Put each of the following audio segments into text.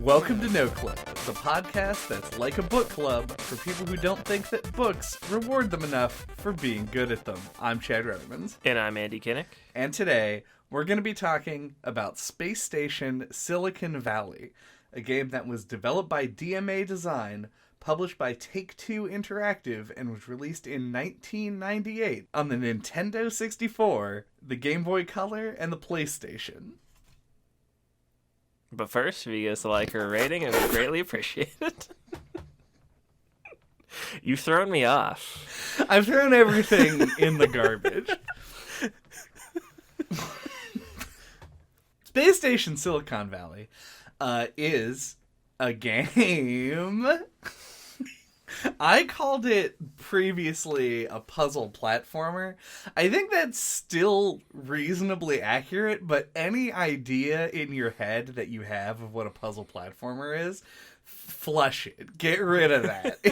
Welcome to No Club, the podcast that's like a book club for people who don't think that books reward them enough for being good at them. I'm Chad Ruddermans. And I'm Andy Kinnick. And today, we're going to be talking about Space Station Silicon Valley, a game that was developed by DMA Design, published by Take-Two Interactive, and was released in 1998 on the Nintendo 64, the Game Boy Color, and the PlayStation. But first, if you give us a like or a rating, I would greatly appreciate it. You've thrown me off. I've thrown everything in the garbage. Space Station Silicon Valley is a game. I called it previously a puzzle platformer. I think that's still reasonably accurate, but any idea in your head that you have of what a puzzle platformer is, flush it. Get rid of that.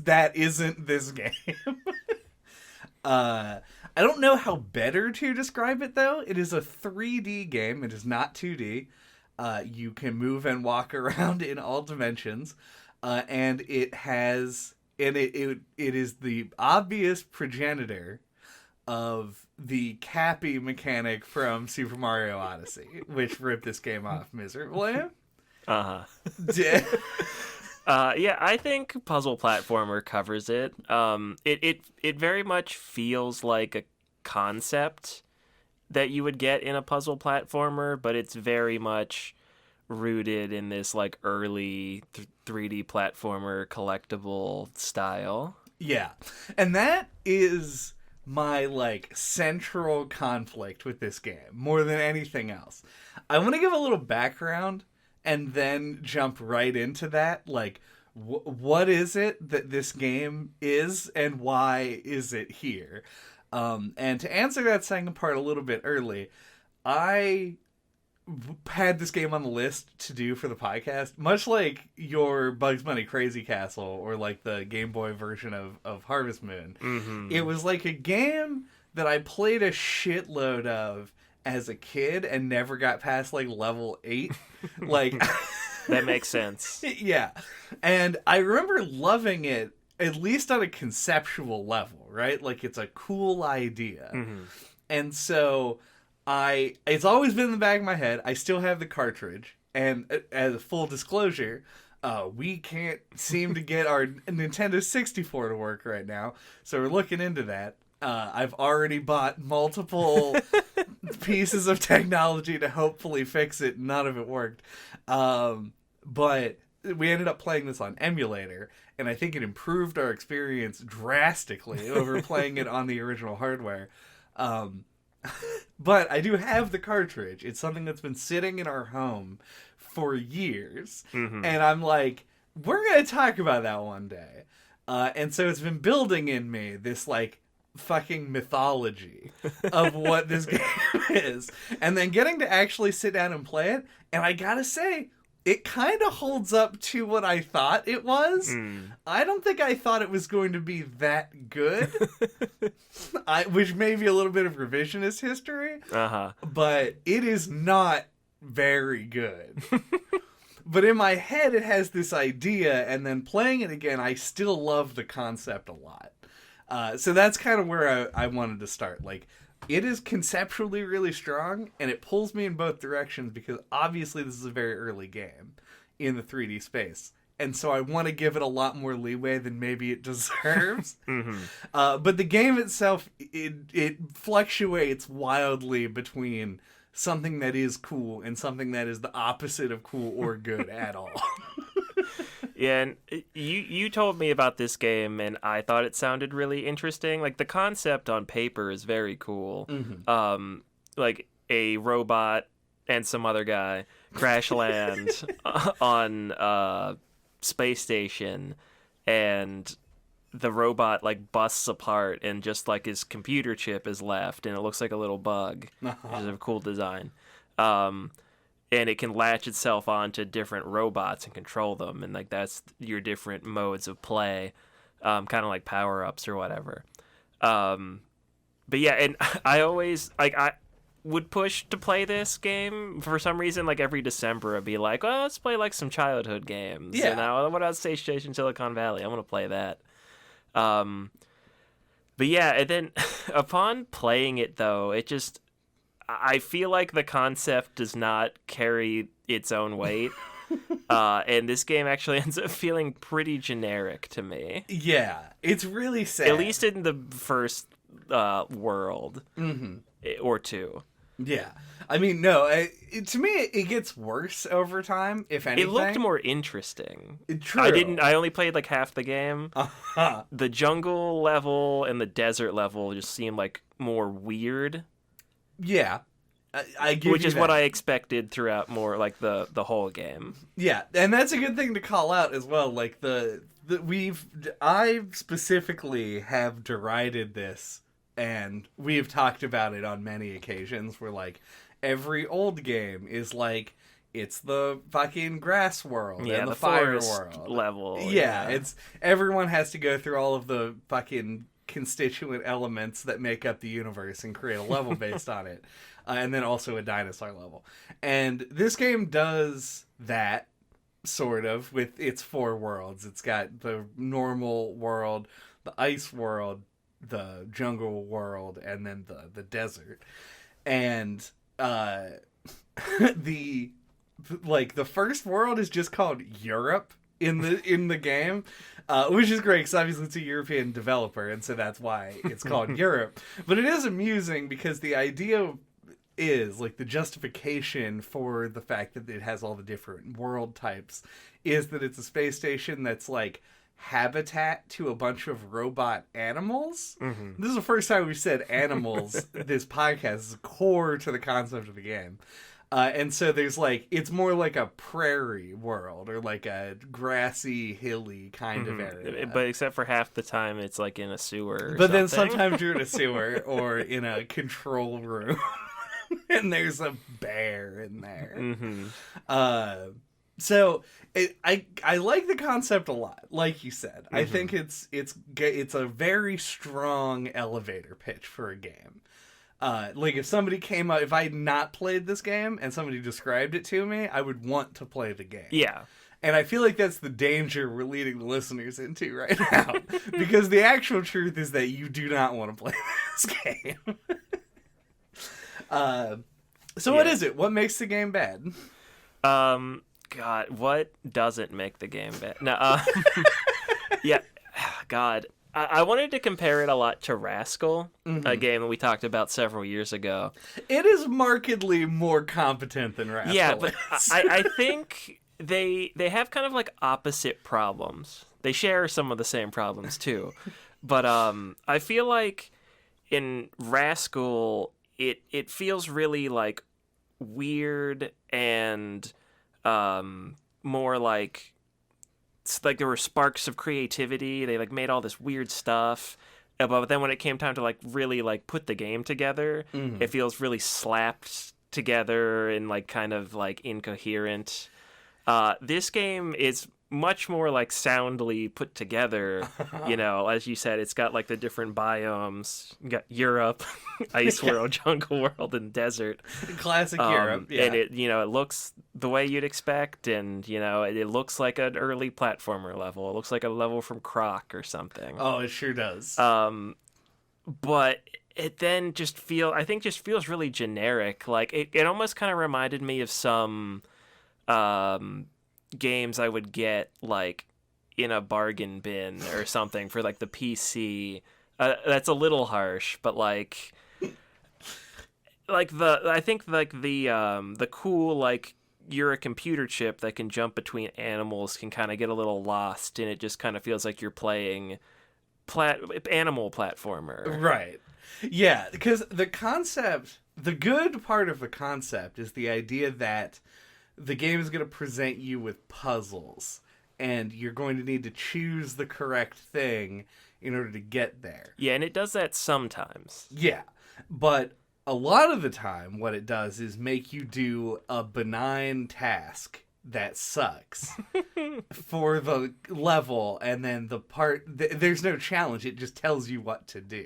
That isn't this game. I don't know how better to describe it, though. It is a 3D game. It is not 2D. You can move and walk around in all dimensions. And it has, and it is the obvious progenitor of the Cappy mechanic from Super Mario Odyssey, which ripped this game off miserably. Uh-huh. Yeah, I think puzzle platformer covers it. It very much feels like a concept that you would get in a puzzle platformer, but it's very much rooted in this like early 3D platformer collectible style. Yeah. And that is my like central conflict with this game more than anything else. I want to give a little background and then jump right into that. Like, what is it that this game is and why is it here? And to answer that second part a little bit early, I had this game on the list to do for the podcast, much like your Bugs Bunny Crazy Castle or like the Game Boy version of Harvest Moon. Mm-hmm. It was like a game that I played a shitload of as a kid and never got past like level 8. Like that makes sense. Yeah. And I remember loving it, at least on a conceptual level, right? Like it's a cool idea. Mm-hmm. And so it's always been in the back of my head. I still have the cartridge, and as a full disclosure, we can't seem to get our Nintendo 64 to work right now, so we're looking into that. I've already bought multiple pieces of technology to hopefully fix it. None of it worked. But we ended up playing this on emulator, and I think it improved our experience drastically over playing it on the original hardware. But I do have the cartridge. It's something that's been sitting in our home for years. Mm-hmm. And I'm like, we're going to talk about that one day. And so it's been building in me this, like, fucking mythology of what this game is. And then getting to actually sit down and play it. And I gotta say, it kind of holds up to what I thought it was. I don't think I thought it was going to be that good. Which may be a little bit of revisionist history. Uh-huh. But it is not very good. But in my head, it has this idea, and then playing it again, I still love the concept a lot. So that's kind of where I wanted to start. Like, it is conceptually really strong, and it pulls me in both directions because obviously this is a very early game in the 3D space. And so I want to give it a lot more leeway than maybe it deserves. Mm-hmm. But the game itself, it fluctuates wildly between something that is cool and something that is the opposite of cool or good at all. Yeah, and you told me about this game, and I thought it sounded really interesting. Like, the concept on paper is very cool. Mm-hmm. Like, a robot and some other guy crash land on space station, and the robot, like, busts apart, and just, like, his computer chip is left, and it looks like a little bug, which is a cool design. And it can latch itself onto different robots and control them. And, like, that's your different modes of play, kind of like power-ups or whatever. But, yeah, and I always, like, would push to play this game. For some reason, like every December, I'd be like, "Well, let's play like some childhood games." Yeah. And now, what about Space Station Silicon Valley? I want to play that. But yeah, and then upon playing it, though, I feel like the concept does not carry its own weight. And this game actually ends up feeling pretty generic to me. Yeah, it's really sad. At least in the first world or two. Yeah. I mean, no, to me, it gets worse over time, if anything. It looked more interesting. True. I only played like half the game. Uh-huh. The jungle level and the desert level just seemed like more weird. Yeah. I give Which you is that. what I expected throughout more like the whole game. Yeah, and that's a good thing to call out as well. Like I specifically have derided this, and we've talked about it on many occasions. Where like every old game is like it's the fucking grass world and the fire world level. Yeah, it's everyone has to go through all of the fucking constituent elements that make up the universe and create a level based on it. And then also a dinosaur level. And this game does that, sort of, with its 4 worlds. It's got the normal world, the ice world, the jungle world, and then the desert. And the first world is just called Europe in the game. Which is great, because obviously it's a European developer, and so that's why it's called Europe. But it is amusing, because the idea is, like, the justification for the fact that it has all the different world types is that it's a space station that's, like, habitat to a bunch of robot animals. Mm-hmm. This is the first time we've said animals. This podcast is core to the concept of the game. And so there's like, it's more like a prairie world or like a grassy, hilly kind of area. But except for half the time it's like in a sewer. But then sometimes you're in a sewer or in a control room and there's a bear in there. Mm-hmm. So I like the concept a lot, like you said. Mm-hmm. I think it's a very strong elevator pitch for a game. Like if somebody came up, if I had not played this game and somebody described it to me, I would want to play the game. Yeah. And I feel like that's the danger we're leading the listeners into right now. Because the actual truth is that you do not want to play this game. So what is it? What makes the game bad? God, what doesn't make the game bad? No, yeah, God. I wanted to compare it a lot to Rascal, a game that we talked about several years ago. It is markedly more competent than Rascal. Yeah, but I think they have kind of like opposite problems. They share some of the same problems too. But I feel like in Rascal, it feels really like weird and more like... It's like there were sparks of creativity. They like made all this weird stuff, but then when it came time to like really like put the game together, it feels really slapped together and like kind of like incoherent. This game is much more like soundly put together. You know, as you said, it's got like the different biomes. You got Europe, ice world, jungle world, and desert. Classic Europe, yeah. And it, you know, it looks the way you'd expect, and you know, it looks like an early platformer level. It looks like a level from Croc or something. Oh, it sure does. But it then just feels really generic. Like it almost kind of reminded me of some games I would get like in a bargain bin or something for like the PC. That's a little harsh, but like the cool, like, you're a computer chip that can jump between animals can kind of get a little lost, and it just kind of feels like you're playing animal platformer. Right. Yeah, because the good part of the concept is the idea that the game is going to present you with puzzles, and you're going to need to choose the correct thing in order to get there. Yeah, and it does that sometimes. Yeah, but a lot of the time what it does is make you do a benign task that sucks for the level, and then the part... there's no challenge, it just tells you what to do.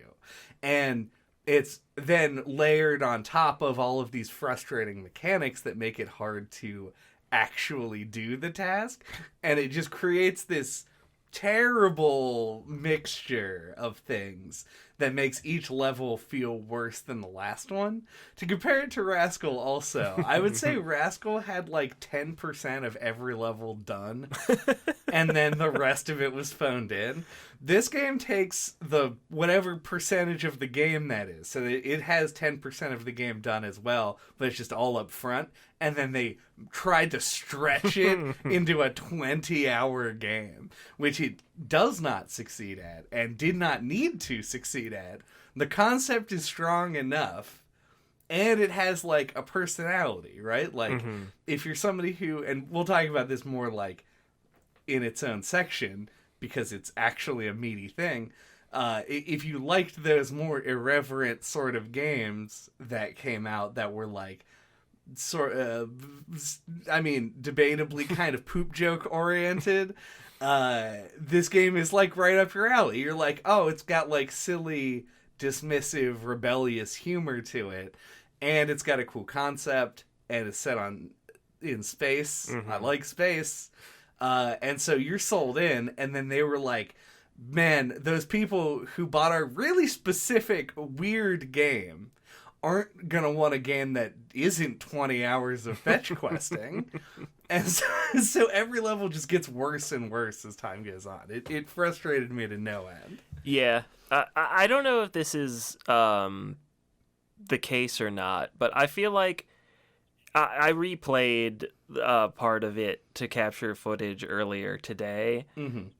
And it's then layered on top of all of these frustrating mechanics that make it hard to actually do the task. And it just creates this terrible mixture of things that makes each level feel worse than the last one. To compare it to Rascal also, I would say Rascal had like 10% of every level done, and then the rest of it was phoned in. This game takes the whatever percentage of the game that is. So it has 10% of the game done as well, but it's just all up front. And then they tried to stretch it into a 20-hour game, which it does not succeed at and did not need to succeed at. The concept is strong enough, and it has like a personality, right? Like if you're somebody who, and we'll talk about this more like in its own section because it's actually a meaty thing. If you liked those more irreverent sort of games that came out that were like, debatably kind of poop joke oriented, this game is like right up your alley. You're like, oh, it's got like silly, dismissive, rebellious humor to it, and it's got a cool concept, and it's set in space. I like space, and so you're sold in. And then they were like, man, those people who bought our really specific weird game aren't gonna want a game that isn't 20 hours of fetch questing. And so every level just gets worse and worse as time goes on. It frustrated me to no end. Yeah. I don't know if this is the case or not, but I feel like I replayed part of it to capture footage earlier today,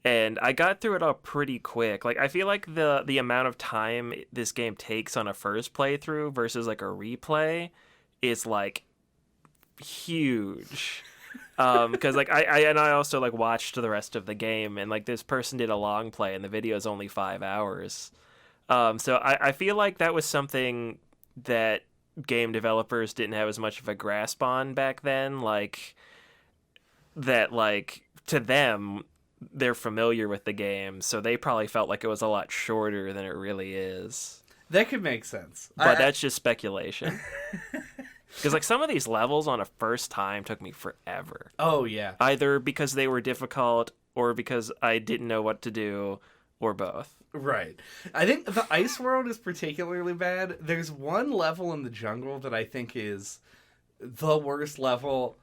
and I got through it all pretty quick. Like, I feel like the amount of time this game takes on a first playthrough versus like a replay is like huge. Because like I also like watched the rest of the game, and like this person did a long play, and the video is only 5 hours. So I feel like that was something that game developers didn't have as much of a grasp on back then. Like that, like to them, they're familiar with the game, so they probably felt like it was a lot shorter than it really is. That could make sense, but that's just speculation. Because like some of these levels on a first time took me forever. Oh yeah. Either because they were difficult, or because I didn't know what to do, or both. Right. I think the ice world is particularly bad. There's one level in the jungle that I think is the worst level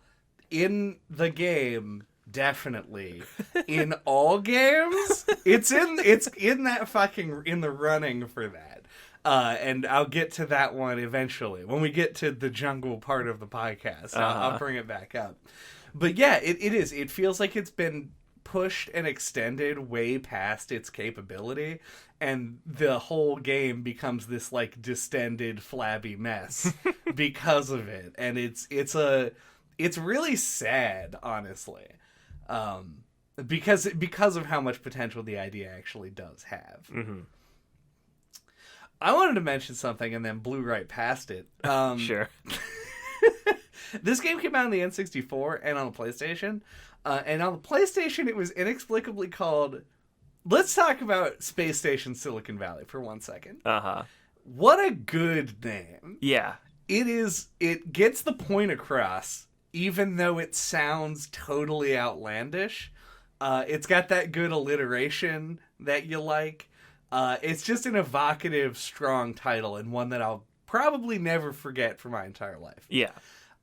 in the game, definitely. In all games, it's in that fucking in the running for that. And I'll get to that one eventually. When we get to the jungle part of the podcast, I'll bring it back up. But yeah, it is. It feels like it's been pushed and extended way past its capability, and the whole game becomes this like distended, flabby mess because of it. And it's really sad, honestly, because of how much potential the idea actually does have. I wanted to mention something and then blew right past it. Sure. This game came out on the N64 and on the PlayStation. And on the PlayStation, it was inexplicably called... Let's talk about Space Station Silicon Valley for 1 second. What a good name. Yeah. It gets the point across, even though it sounds totally outlandish. It's got that good alliteration that you like. It's just an evocative, strong title, and one that I'll probably never forget for my entire life. Yeah.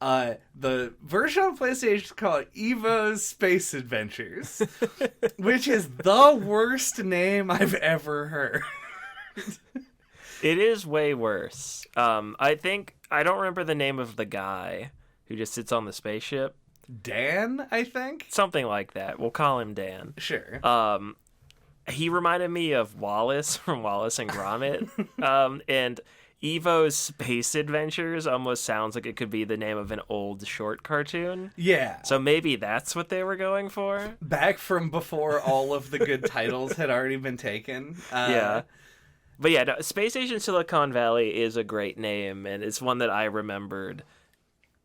The version on PlayStation is called Evo's Space Adventures, which is the worst name I've ever heard. It is way worse. I don't remember the name of the guy who just sits on the spaceship. Dan, I think? Something like that. We'll call him Dan. Sure. He reminded me of Wallace from Wallace and Gromit. And Evo's Space Adventures almost sounds like it could be the name of an old short cartoon. Yeah. So maybe that's what they were going for? Back from before all of the good titles had already been taken. Yeah. But yeah, no, Space Station Silicon Valley is a great name, and it's one that I remembered.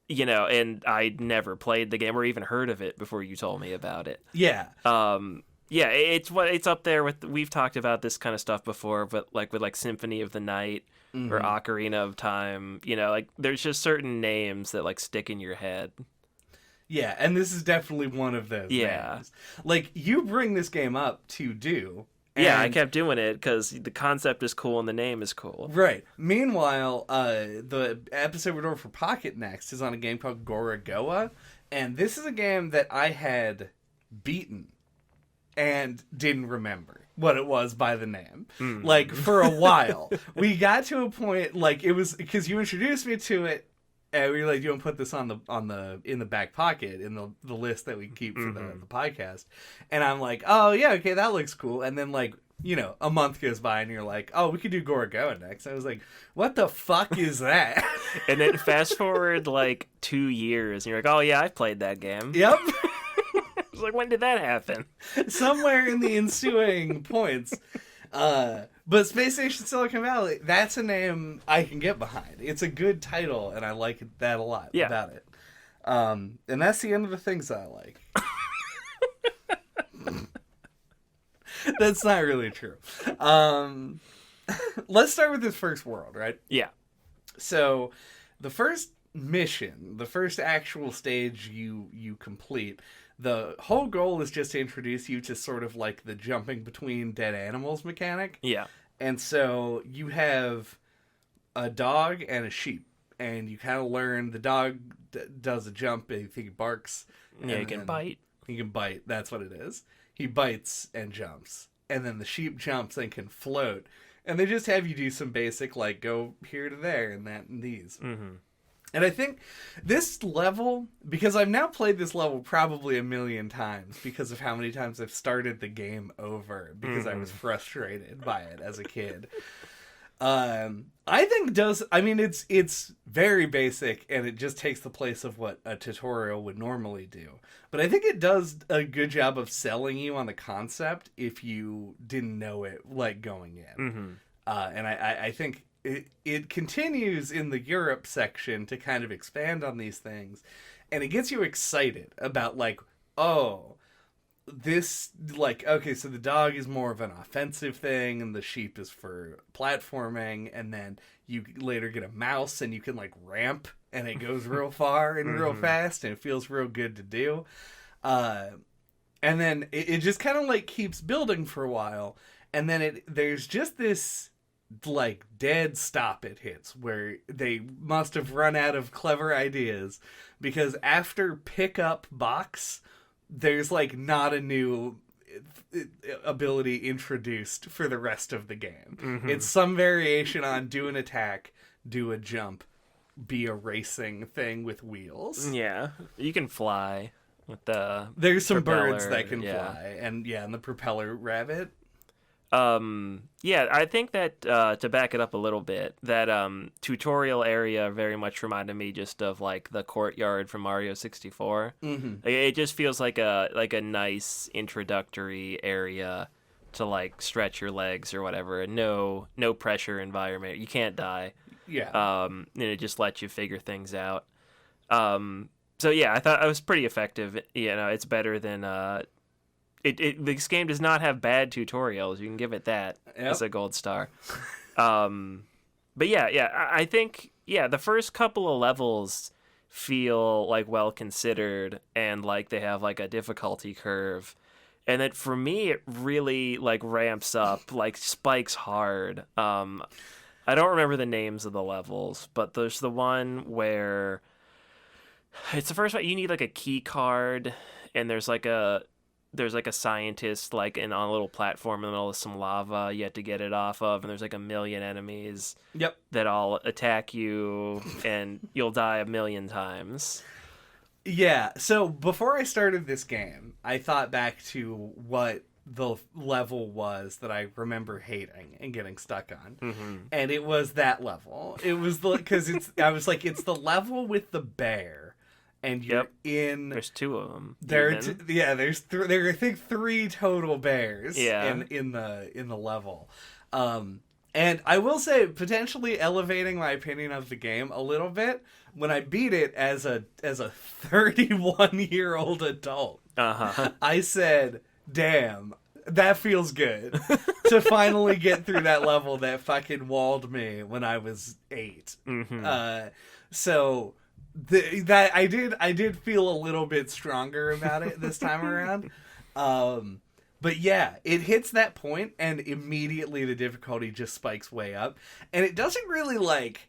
You know, and I never played the game or even heard of it before you told me about it. Yeah. Yeah, it's up there with. We've talked about this kind of stuff before, but like with like Symphony of the Night or Ocarina of Time, like there's just certain names that like stick in your head. Yeah, and this is definitely one of those names. Like, you bring this game up to do. Yeah, I kept doing it because the concept is cool and the name is cool. Right. Meanwhile, the episode we're doing for Pocket next is on a game called Gorogoa, and this is a game that I had beaten and didn't remember what it was by the name. Like, for a while. We got to a point, like, it was because you introduced me to it, and we were like, you want to put this in the back pocket, in the list that we keep for the podcast. And I'm like, oh, yeah, okay, that looks cool. And then, like, a month goes by, and you're like, oh, we could do Gorogoa next. I was like, what the fuck is that? And then fast forward, like, 2 years, and you're like, oh, yeah, I've played that game. Yep. I was like, when did that happen? Somewhere in the ensuing points. But Space Station Silicon Valley, that's a name I can get behind. It's a good title, and I like that a lot about it. And that's the end of the things I like. That's not really true. Let's start with this first world, right? Yeah. So, the first mission, the first actual stage you complete, the whole goal is just to introduce you to sort of like the jumping between dead animals mechanic. Yeah. And so you have a dog and a sheep, and you kind of learn the dog does a jump, and he barks. Yeah, he can bite. He can bite, that's what it is. He bites and jumps. And then the sheep jumps and can float. And they just have you do some basic, like, go here to there and that and these. Mm-hmm. And I think this level, because I've now played this level probably 1,000,000 times because of how many times I've started the game over because I was frustrated by it as a kid. I think it's very basic, and it just takes the place of what a tutorial would normally do. But I think it does a good job of selling you on the concept if you didn't know it, like, going in. And I think it continues in the Europe section to kind of expand on these things, and it gets you excited about, like, oh, this, like, okay, so the dog is more of an offensive thing, and the sheep is for platforming, and then you later get a mouse, and you can, like, ramp, and it goes real far and real fast, and it feels real good to do. And then it just kind of, like, keeps building for a while, and then there's just this, like, dead stop it hits where they must have run out of clever ideas, because after pick up box, there's, like, not a new ability introduced for the rest of the game. It's some variation on do an attack, do a jump, be a racing thing with wheels. Yeah, you can fly with the There's some propeller, birds that can fly, and the propeller rabbit. Yeah, I think that, to back it up a little bit, that, tutorial area very much reminded me just of, like, the courtyard from Mario 64. Like, it just feels like a nice introductory area to, like, stretch your legs or whatever, and no pressure environment. You can't die. Yeah. And it just lets you figure things out. So yeah, I thought it was pretty effective. It's better than, this game does not have bad tutorials. You can give it that as a gold star. But yeah, I think, the first couple of levels feel, like, well considered, and, like, they have, like, a difficulty curve. And that, for me, it really, like, ramps up, like, spikes hard. I don't remember the names of the levels, but there's the one where it's the first one. You need, like, a key card, and there's like a scientist, like, on a little platform in the middle of some lava you have to get it off of, and there's, like, 1,000,000 enemies that all attack you, and you'll die 1,000,000 times. Yeah, so before I started this game, I thought back to what the level was that I remember hating and getting stuck on. And it was that level. It was because I was like, it's the level with the bear. And you're in. There's two of them. There are, I think, 3 total bears. In the level, and I will say, potentially elevating my opinion of the game a little bit when I beat it as a 31-year-old adult. I said, damn, that feels good to finally get through that level that fucking walled me when I was 8. So that I did feel a little bit stronger about it this time around. But yeah, it hits that point and immediately the difficulty just spikes way up. And it doesn't really like,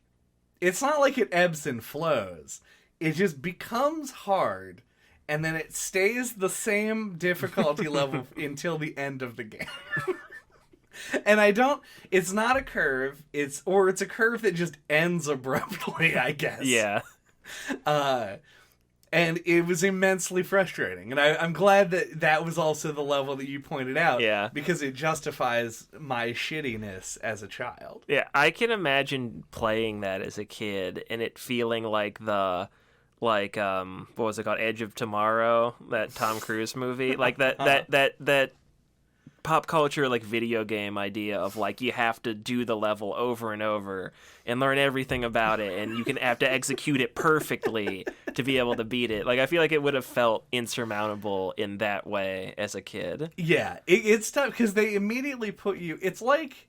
it's not like it ebbs and flows. It just becomes hard and then it stays the same difficulty level until the end of the game. And it's not a curve, it's a curve that just ends abruptly, I guess. Yeah. And it was immensely frustrating. And I'm glad that was also the level that you pointed out. Yeah. Because it justifies my shittiness as a child. Yeah, I can imagine playing that as a kid and it feeling like what was it called? Edge of Tomorrow, that Tom Cruise movie. Like that pop culture like video game idea of like you have to do the level over and over and learn everything about it and you can have to execute it perfectly to be able to beat it. Like I feel like it would have felt insurmountable in that way as a kid. Yeah, it's tough because they immediately put you, it's like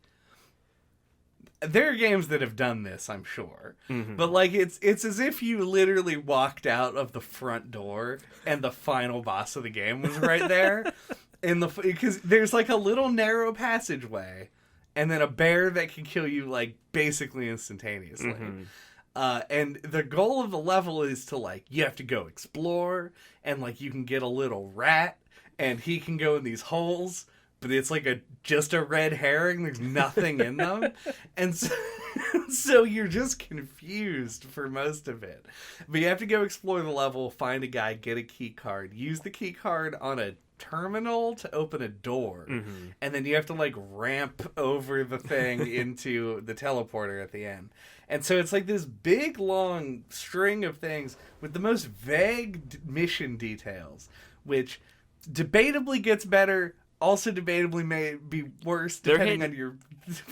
there are games that have done this, I'm sure. But like it's as if you literally walked out of the front door and the final boss of the game was right there. Because there's like a little narrow passageway and then a bear that can kill you like basically instantaneously. And the goal of the level is to like, you have to go explore and like you can get a little rat and he can go in these holes, but it's like just a red herring. There's nothing in them. And so you're just confused for most of it. But you have to go explore the level, find a guy, get a key card, use the key card on a terminal to open a door, and then you have to like ramp over the thing into the teleporter at the end. And so it's like this big long string of things with the most vague mission details, which debatably gets better, also debatably may be worse depending on your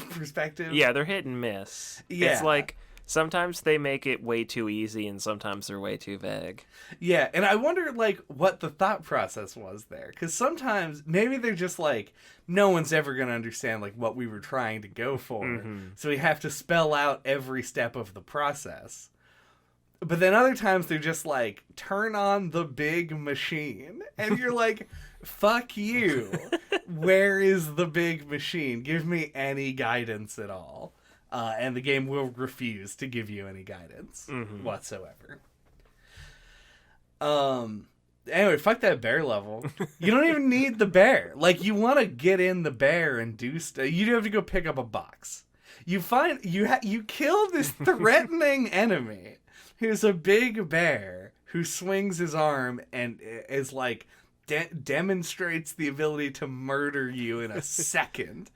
perspective. Yeah, they're hit and miss. Yeah. It's like sometimes they make it way too easy and sometimes they're way too vague. Yeah, and I wonder, like, what the thought process was there. Because sometimes, maybe they're just like, no one's ever going to understand, like, what we were trying to go for. So we have to spell out every step of the process. But then other times they're just like, turn on the big machine. And you're like, fuck you. Where is the big machine? Give me any guidance at all. And the game will refuse to give you any guidance whatsoever. Anyway, fuck that bear level. You don't even need the bear. Like, you want to get in the bear and do stuff. You have to go pick up a box. You kill this threatening enemy who's a big bear who swings his arm and is like demonstrates the ability to murder you in a second.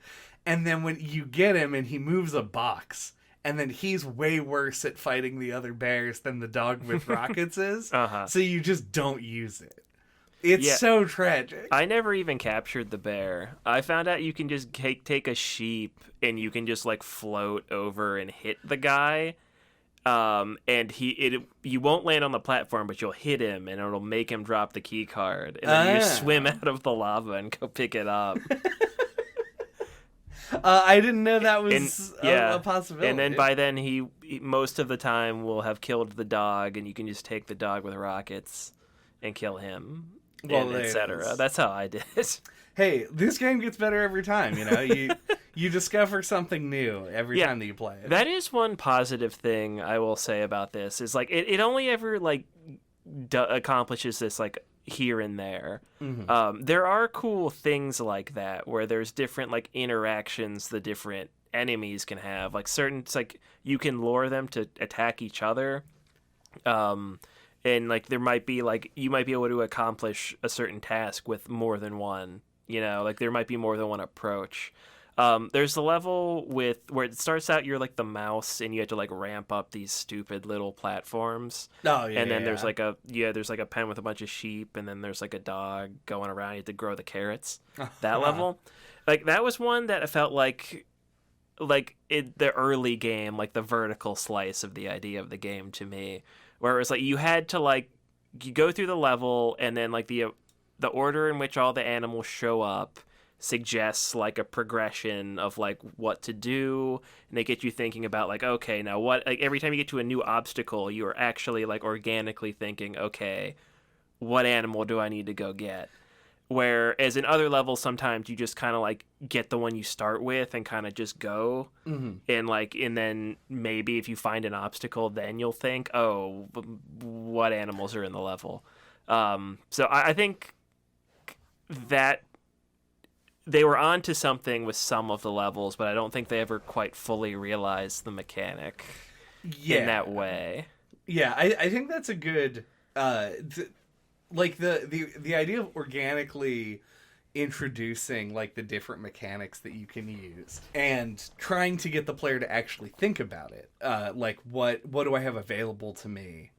And then when you get him and he moves a box, and then he's way worse at fighting the other bears than the dog with rockets is. So you just don't use it. It's so tragic. I never even captured the bear. I found out you can just take a sheep and you can just like float over and hit the guy. And you won't land on the platform, but you'll hit him and it'll make him drop the key card. And then you swim out of the lava and go pick it up. I didn't know that was a possibility. And then by then he most of the time will have killed the dog, and you can just take the dog with rockets and kill him, and etc. That's how I did it. Hey, this game gets better every time. You know, you discover something new every time that you play it. That is one positive thing I will say about this. Is like it only ever like accomplishes this like here and there. There are cool things like that where there's different like interactions the different enemies can have. Like it's like you can lure them to attack each other. And like there might be like you might be able to accomplish a certain task with more than one. You know, like there might be more than one approach. There's the level where it starts out, you're like the mouse and you have to like ramp up these stupid little platforms. Oh yeah. And then there's like a pen with a bunch of sheep, and then there's like a dog going around. You have to grow the carrots. That level, like that was one that I felt like the early game, like the vertical slice of the idea of the game to me, where it was like you had to like you go through the level and then like the the order in which all the animals show up suggests like a progression of like what to do, and they get you thinking about like, okay, now what, like every time you get to a new obstacle, you are actually like organically thinking, okay, what animal do I need to go get? Whereas in other levels, sometimes you just kind of like get the one you start with and kind of just go. And then maybe if you find an obstacle, then you'll think, oh, what animals are in the level? So I think that they were onto something with some of the levels, but I don't think they ever quite fully realized the mechanic in that way. Yeah, I think that's a good... like the idea of organically introducing like the different mechanics that you can use and trying to get the player to actually think about it, like what do I have available to me,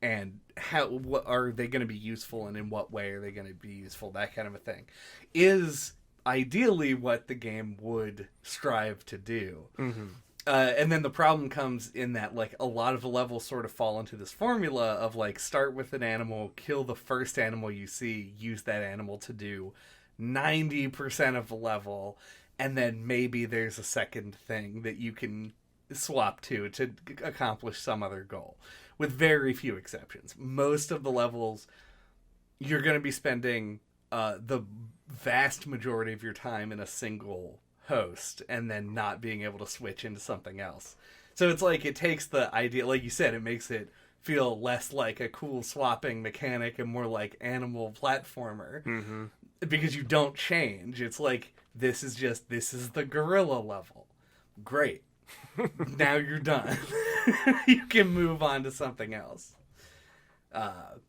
and what are they going to be useful, and in what way are they going to be useful, that kind of a thing, is ideally what the game would strive to do. And then the problem comes in that, like, a lot of the levels sort of fall into this formula of, like, start with an animal, kill the first animal you see, use that animal to do 90% of the level, and then maybe there's a second thing that you can swap to accomplish some other goal, with very few exceptions. Most of the levels, you're going to be spending the vast majority of your time in a single host and then not being able to switch into something else. So it's like it takes the idea, like you said, it makes it feel less like a cool swapping mechanic and more like animal platformer, because you don't change. It's like, this is the gorilla level. Great. Now you're done. You can move on to something else. And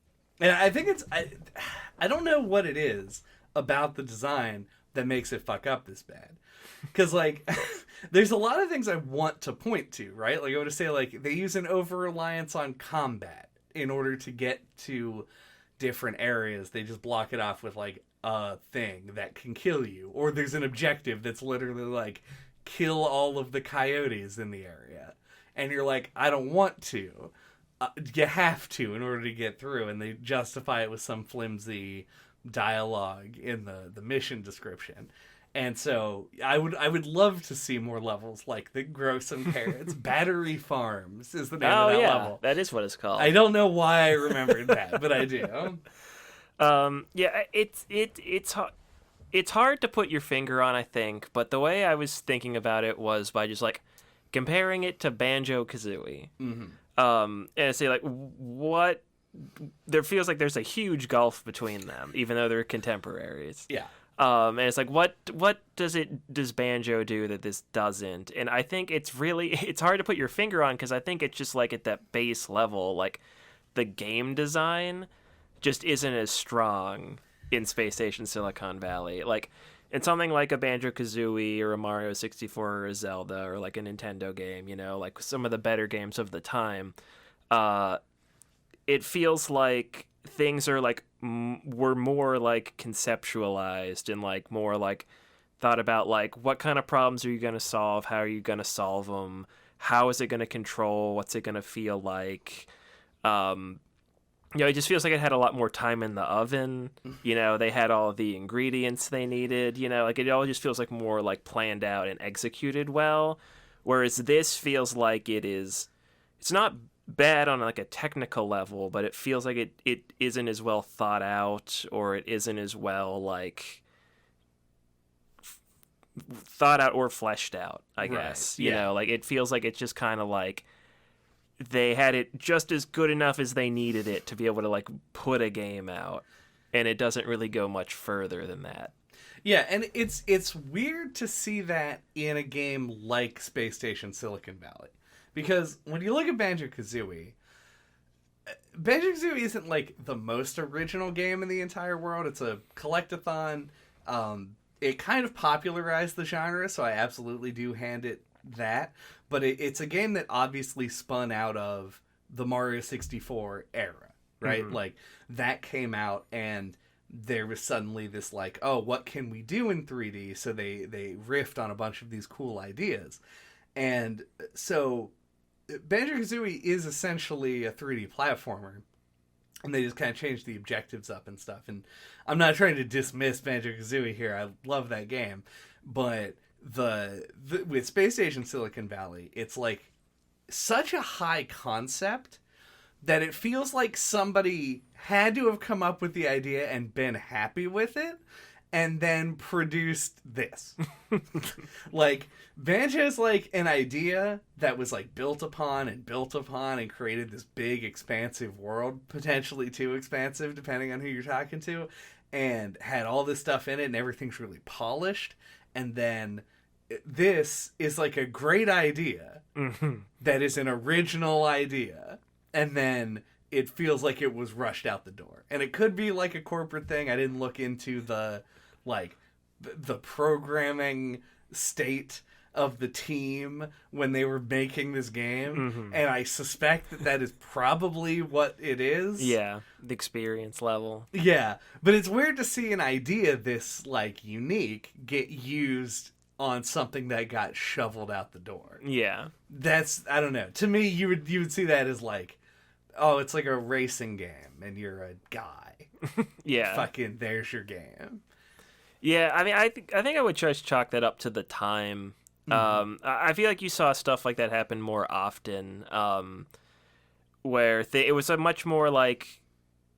I think I don't know what it is about the design that makes it fuck up this bad. Because, like, there's a lot of things I want to point to, right? Like, I would say, like, they use an over-reliance on combat in order to get to different areas. They just block it off with, like, a thing that can kill you. Or there's an objective that's literally, like, kill all of the coyotes in the area. And you're like, I don't want to. You have to in order to get through. And they justify it with some flimsy dialogue in the mission description. And so I would love to see more levels like the Grow Some Carrots. Battery Farms is the name of that level. That is what it's called. I don't know why I remembered that, but I do. It's hard to put your finger on, I think, but the way I was thinking about it was by just like comparing it to Banjo-Kazooie. And I say like, what? There feels like there's a huge gulf between them, even though they're contemporaries. Yeah. And it's like, what does Banjo do that this doesn't? And I think it's hard to put your finger on, because I think it's just like at that base level, like the game design just isn't as strong in Space Station Silicon Valley. Like in something like a Banjo-Kazooie or a Mario 64 or a Zelda or like a Nintendo game, you know, like some of the better games of the time, it feels like things are like were more like conceptualized and like more like thought about, like what kind of problems are you going to solve, how are you going to solve them, how is it going to control, what's it going to feel like. It just feels like it had a lot more time in the oven. They had all the ingredients they needed, like it all just feels like more like planned out and executed well, whereas this feels like it's not bad on like a technical level, but it feels like it isn't as well thought out, or it isn't as well like thought out or fleshed out, I guess. Like it feels like it's just kind of like they had it just as good enough as they needed it to be able to like put a game out, and it doesn't really go much further than that. Yeah, and it's weird to see that in a game like Space Station Silicon Valley. Because when you look at Banjo-Kazooie isn't like the most original game in the entire world. It's a collectathon. It kind of popularized the genre, so I absolutely do hand it that. But it's a game that obviously spun out of the Mario 64 era, right? Mm-hmm. Like, that came out, and there was suddenly this like, oh, what can we do in 3D? So they riffed on a bunch of these cool ideas. And so Banjo-Kazooie is essentially a 3D platformer, and they just kind of changed the objectives up and stuff. And I'm not trying to dismiss Banjo-Kazooie here. I love that game, but the with Space Station Silicon Valley, it's like such a high concept that it feels like somebody had to have come up with the idea and been happy with it, and then produced this. Like, Banjo's like an idea that was like built upon and created this big expansive world, potentially too expansive depending on who you're talking to, and had all this stuff in it and everything's really polished. And then this is like a great idea that is an original idea, and then it feels like it was rushed out the door. And it could be like a corporate thing. I didn't look into the programming state of the team when they were making this game, and I suspect that is probably what it is. Yeah, the experience level. Yeah, but it's weird to see an idea this like unique get used on something that got shoveled out the door. Yeah, that's, I don't know. To me, you would see that as like, oh, it's like a racing game, and you're a guy. Yeah, fucking, there's your game. Yeah, I mean, I think I would just chalk that up to the time. I feel like you saw stuff like that happen more often, where it was a much more like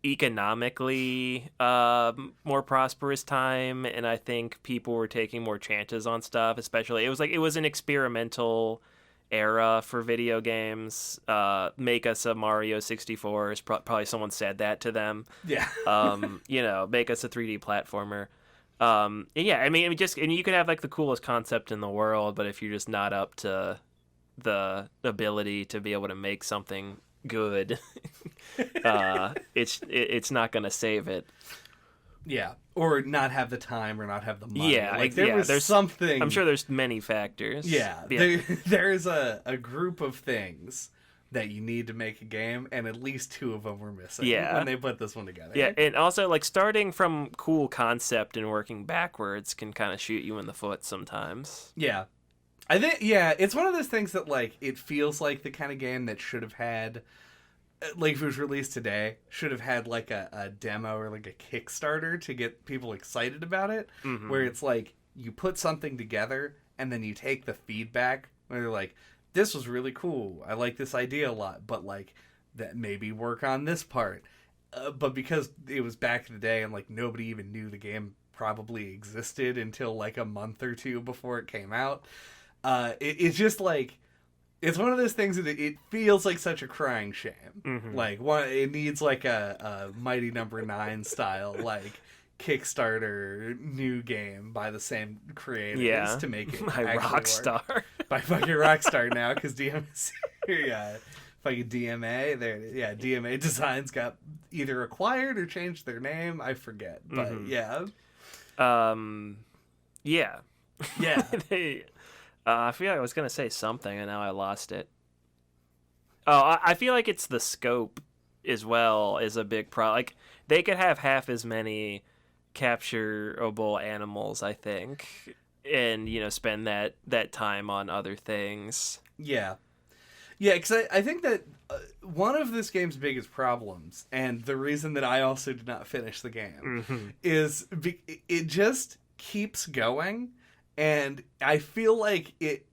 economically more prosperous time, and I think people were taking more chances on stuff. Especially, it was an experimental era for video games. Make us a Mario 64 is probably someone said that to them. Yeah. Make us a 3D platformer. Yeah, I mean, and you could have like the coolest concept in the world, but if you're just not up to the ability to be able to make something good, it's not gonna save it. Yeah, or not have the time, or not have the money. Yeah, like there's something. I'm sure there's many factors. Yeah. There's a group of things that you need to make a game, and at least two of them were missing when they put this one together. Yeah, and also like starting from cool concept and working backwards can kind of shoot you in the foot sometimes. Yeah. I think, it's one of those things that like it feels like the kind of game that should have had, like if it was released today, should have had like a demo or like a Kickstarter to get people excited about it, where it's like you put something together and then you take the feedback where they're like, this was really cool, I like this idea a lot, but like that maybe work on this part. But because it was back in the day and like nobody even knew the game probably existed until like a month or two before it came out, it's just like, it's one of those things that it feels like such a crying shame. Like it needs like a Mighty Number 9 style like Kickstarter new game by the same creators to make it by Rockstar. Work. By fucking Rockstar now, because DMC, fucking DMA, DMA Designs got either acquired or changed their name. I forget, but yeah. I feel like I was gonna say something and now I lost it. Oh, I feel like it's the scope as well is a big problem. Like they could have half as many capturable animals, I think, and spend that time on other things. Yeah, because I think that one of this game's biggest problems, and the reason that I also did not finish the game, is it just keeps going, and I feel like it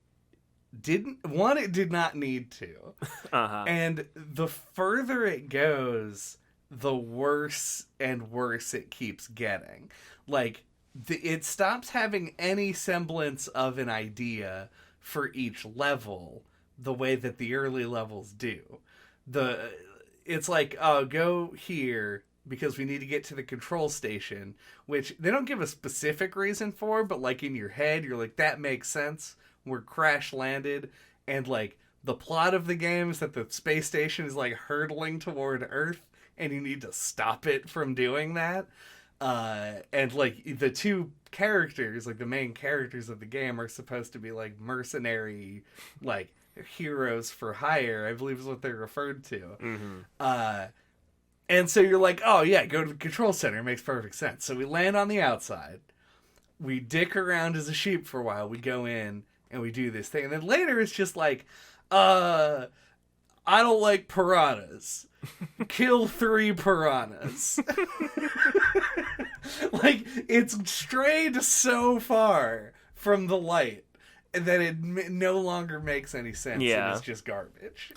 did not need to. And the further it goes, the worse and worse it keeps getting. Like, it stops having any semblance of an idea for each level the way that the early levels do. It's like, oh, go here because we need to get to the control station, which they don't give a specific reason for, but like in your head, you're like, that makes sense. We're crash landed, and like the plot of the game is that the space station is like hurtling toward Earth, and you need to stop it from doing that. And like the two characters, like the main characters of the game, are supposed to be like mercenary, like heroes for hire, I believe is what they're referred to. And so you're like, oh yeah, go to the control center. It makes perfect sense. So we land on the outside. We dick around as a sheep for a while. We go in and we do this thing. And then later it's just like, I don't like piranhas. kill 3 piranhas. Like, it's strayed so far from the light that it no longer makes any sense. Yeah. And it's just garbage.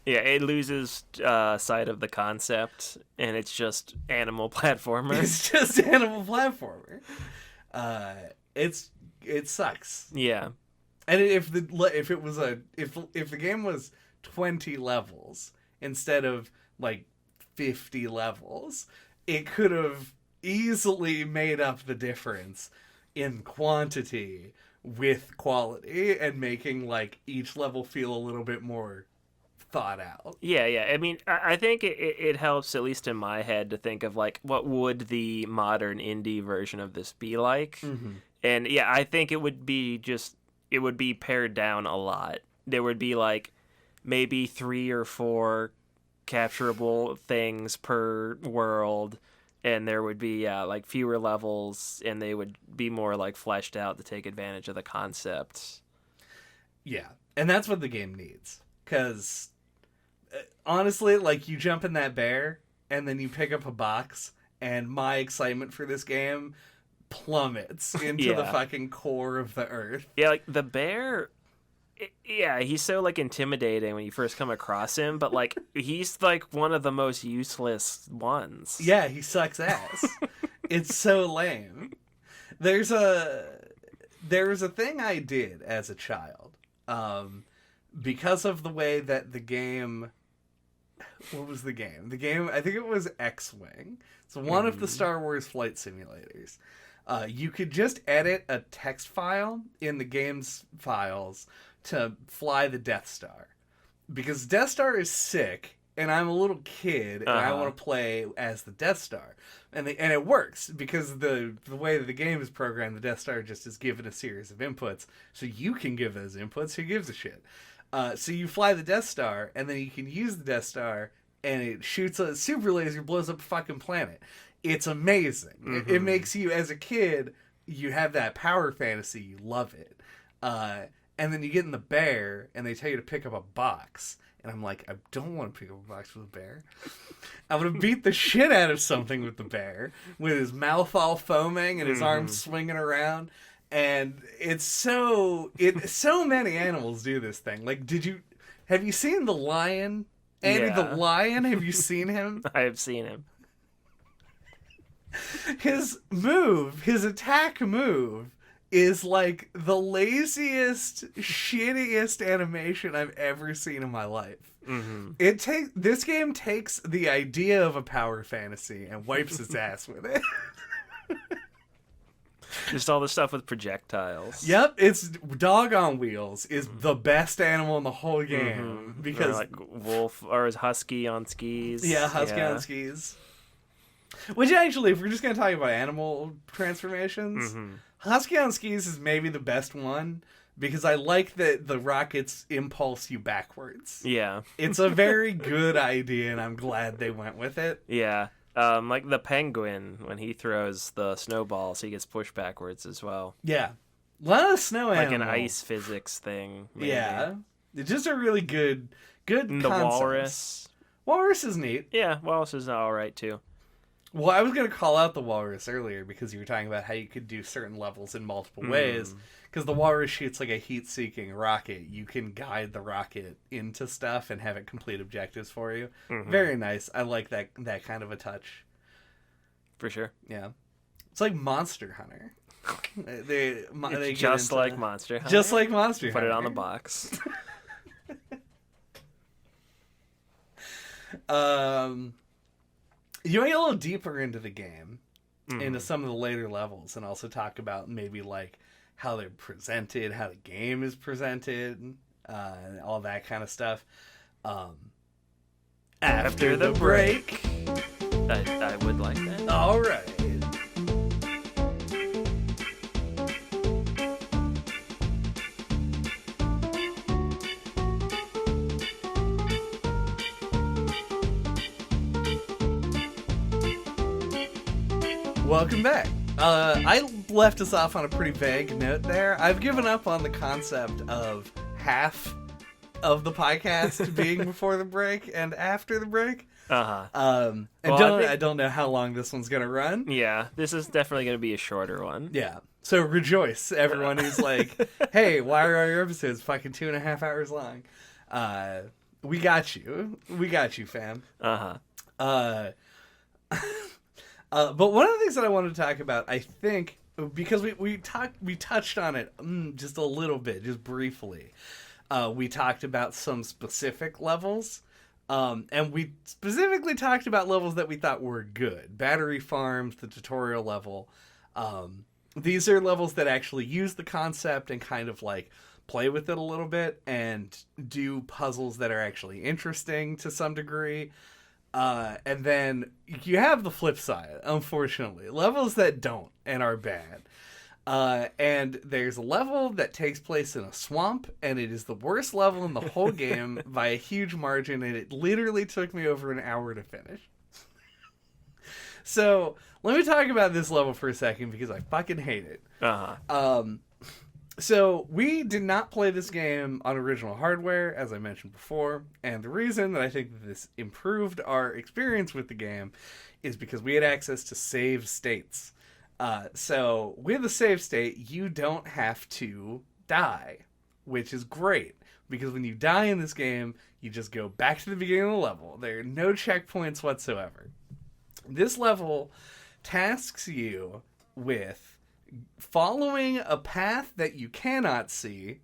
Yeah, it loses sight of the concept, and it's just animal platformer. It's just animal platformer. It sucks. Yeah. And if the game was 20 levels instead of like 50 levels, it could have easily made up the difference in quantity with quality and making like each level feel a little bit more thought out. Yeah. I mean, I think it helps, at least in my head, to think of like, what would the modern indie version of this be like? Mm-hmm. And yeah, I think it would be pared down a lot. There would be like maybe 3 or 4 capturable things per world, and there would be like fewer levels, and they would be more like fleshed out to take advantage of the concept. Yeah, and that's what the game needs. Because honestly, like, you jump in that bear, and then you pick up a box, and my excitement for this game plummets into the fucking core of the earth. Yeah, like the bear, he's so like intimidating when you first come across him, but like he's like one of the most useless ones. Yeah, he sucks ass. It's so lame. There's a thing I did as a child, because of the way that the game. What was the game? The game, I think it was X-Wing. It's one of the Star Wars flight simulators. You could just edit a text file in the game's files to fly the Death Star. Because Death Star is sick, and I'm a little kid, and I want to play as the Death Star. And it works, because the way that the game is programmed, the Death Star just is given a series of inputs, so you can give those inputs, who gives a shit? So you fly the Death Star, and then you can use the Death Star, and it shoots a super laser, blows up a fucking planet. It's amazing. Mm-hmm. It makes you, as a kid, you have that power fantasy. You love it. And then you get in the bear, and they tell you to pick up a box. And I'm like, I don't want to pick up a box with a bear. I'm going to beat the shit out of something with the bear, with his mouth all foaming and his arms swinging around. And so many animals do this thing. Like, have you seen the lion? Andy the lion? Have you seen him? I have seen him. His attack move is like the laziest, shittiest animation I've ever seen in my life. Mm-hmm. This game takes the idea of a power fantasy and wipes its ass with it. Just all the stuff with projectiles. Yep, it's dog on wheels is the best animal in the whole game because or like wolf or is husky on skis. Yeah, husky on skis. Which actually, if we're just gonna talk about animal transformations, husky on skis is maybe the best one because I like that the rockets impulse you backwards. Yeah, it's a very good idea, and I'm glad they went with it. Yeah. Like the penguin, when he throws the snowballs, he gets pushed backwards as well. Yeah. A lot of snow animals. Like an ice physics thing. Maybe. Yeah. It's just a really good and the concept. walrus. Walrus is neat. Yeah, walrus is alright too. Well, I was going to call out the walrus earlier because you were talking about how you could do certain levels in multiple ways. Because the walrus shoots like a heat-seeking rocket. You can guide the rocket into stuff and have it complete objectives for you. Very nice. I like that kind of a touch. For sure. Yeah. It's like Monster Hunter. They just like Monster Hunter. Just like Monster Hunter. Put it on the box. You want to get a little deeper into the game, into some of the later levels, and also talk about maybe like how they're presented, how the game is presented, and all that kind of stuff. After the break. I would like that. All right. Welcome back. I left us off on a pretty vague note there. I've given up on the concept of half of the podcast being before the break and after the break. And Well, I don't know how long this one's gonna run. Yeah, this is definitely going to be a shorter one. Yeah. So rejoice, everyone who's like, hey, why are our episodes fucking 2.5 hours long? We got you. We got you, fam. But one of the things that I wanted to talk about, I think, because we touched on it just a little bit, just briefly. We talked about some specific levels. And we specifically talked about levels that we thought were good. Battery farms, the tutorial level. These are levels that actually use the concept and kind of like play with it a little bit and do puzzles that are actually interesting to some degree. And then you have the flip side, unfortunately. Levels that don't and are bad. And there's a level that takes place in a swamp, and it is the worst level in the whole game by a huge margin, and it literally took me over an hour to finish. So, let me talk about this level for a second, because I fucking hate it. So, we did not play this game on original hardware, as I mentioned before, and the reason that I think that this improved our experience with the game is because we had access to save states. So with a save state, you don't have to die, which is great, because when you die in this game, you just go back to the beginning of the level. There are no checkpoints whatsoever. This level tasks you with following a path that you cannot see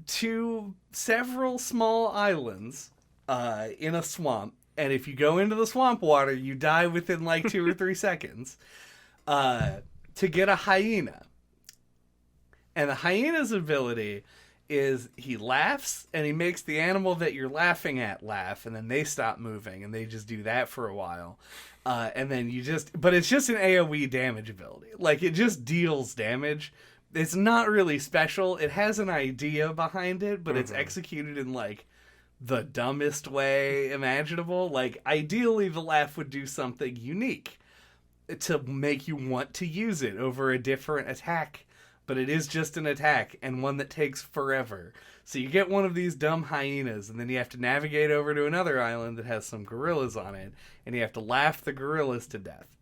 to several small islands in a swamp, and if you go into the swamp water, you die within like 2 or 3 seconds. To get a hyena. And the hyena's ability is he laughs and he makes the animal that you're laughing at laugh, and then they stop moving and they just do that for a while. And then but it's just an AoE damage ability. Like, it just deals damage. It's not really special. It has an idea behind it, but it's executed in like the dumbest way imaginable. Like, ideally the laugh would do something unique to make you want to use it over a different attack, but it is just an attack, and one that takes forever. So you get one of these dumb hyenas, and then you have to navigate over to another island that has some gorillas on it, and you have to laugh the gorillas to death.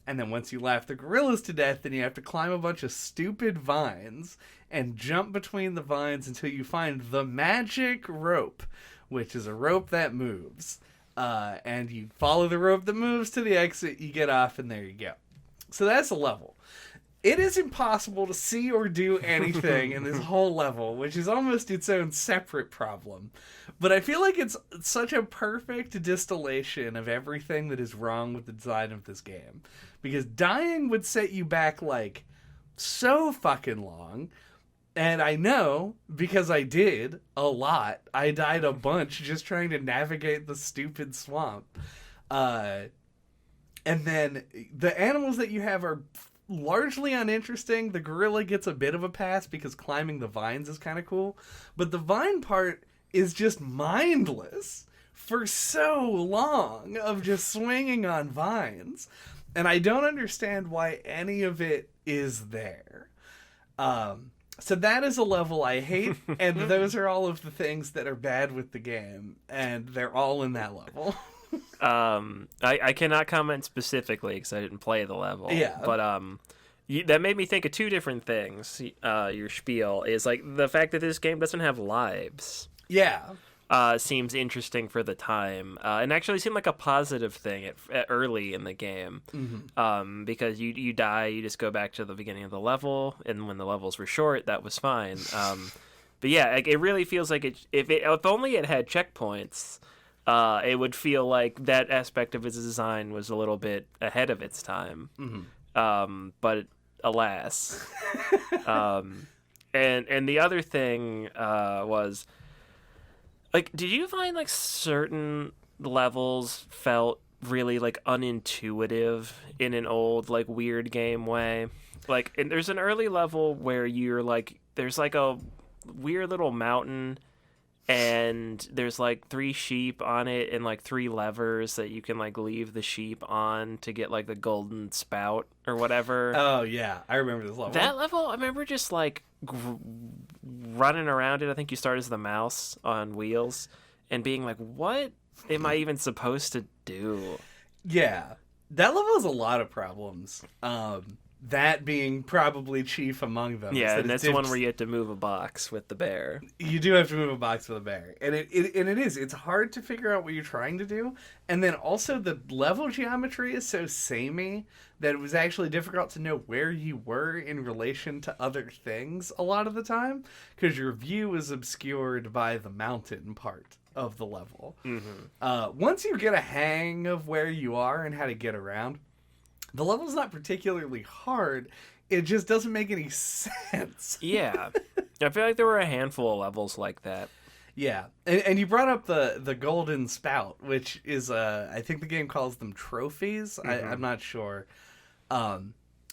And then once you laugh the gorillas to death, then you have to climb a bunch of stupid vines and jump between the vines until you find the magic rope, which is a rope that moves. And you follow the rope that moves to the exit, you get off, and there you go. So that's a level. It is impossible to see or do anything in this whole level, which is almost its own separate problem. But I feel like it's such a perfect distillation of everything that is wrong with the design of this game. Because dying would set you back, like, so fucking long. And I know, because I did a lot. I died a bunch just trying to navigate the stupid swamp. And then the animals that you have are largely uninteresting. The gorilla gets a bit of a pass because climbing the vines is kind of cool. But the vine part is just mindless for so long of just swinging on vines. And I don't understand why any of it is there. So that is a level I hate, and those are all of the things that are bad with the game, and they're all in that level. I cannot comment specifically because I didn't play the level. Yeah. But that made me think of two different things. Your spiel is like the fact that this game doesn't have lives. Yeah. Seems interesting for the time, and actually seemed like a positive thing at early in the game. Because you die, you just go back to the beginning of the level, and when the levels were short, that was fine. But yeah, like, it really feels like if only it had checkpoints, it would feel like that aspect of its design was a little bit ahead of its time. But alas, and the other thing was, like, did you find like certain levels felt really like unintuitive in an old like weird game way? Like, and there's an early level where you're like, there's like a weird little mountain, and there's like 3 sheep on it and like 3 levers that you can like leave the sheep on to get like the golden spout or whatever. Oh yeah, I remember this level. That level, I remember just like running around it. I think you start as the mouse on wheels and being like, what am I even supposed to do? Yeah. That level has a lot of problems. That being probably chief among them. Yeah, and that's the one where you have to move a box with the bear. You do have to move a box with a bear. And it's hard to figure out what you're trying to do. And then also the level geometry is so samey that it was actually difficult to know where you were in relation to other things a lot of the time, because your view is obscured by the mountain part of the level. Mm-hmm. Once you get a hang of where you are and how to get around, the level's not particularly hard. It just doesn't make any sense. Yeah. I feel like there were a handful of levels like that. Yeah. And you brought up the golden spout, which is, I think the game calls them trophies. Mm-hmm. I'm not sure.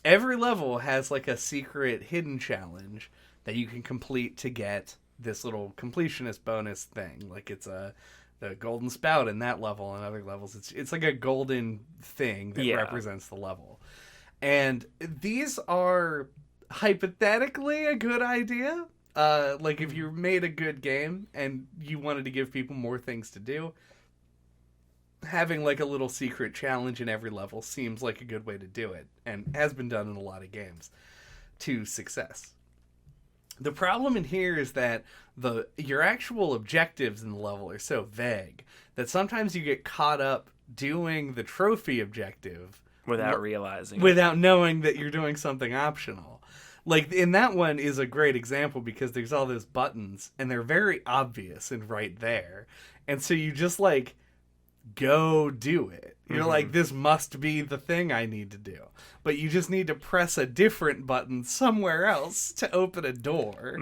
Every level has like a secret hidden challenge that you can complete to get this little completionist bonus thing. Like it's the golden spout in that level and other levels. It's like a golden thing that represents the level. And these are hypothetically a good idea. Like if you made a good game and you wanted to give people more things to do, having like a little secret challenge in every level seems like a good way to do it, and has been done in a lot of games to success. The problem in here is that your actual objectives in the level are so vague that sometimes you get caught up doing the trophy objective without realizing without knowing that you're doing something optional. Like in that one is a great example because there's all those buttons and they're very obvious and right there. And so you just like go do it. You're like, this must be the thing I need to do. But you just need to press a different button somewhere else to open a door.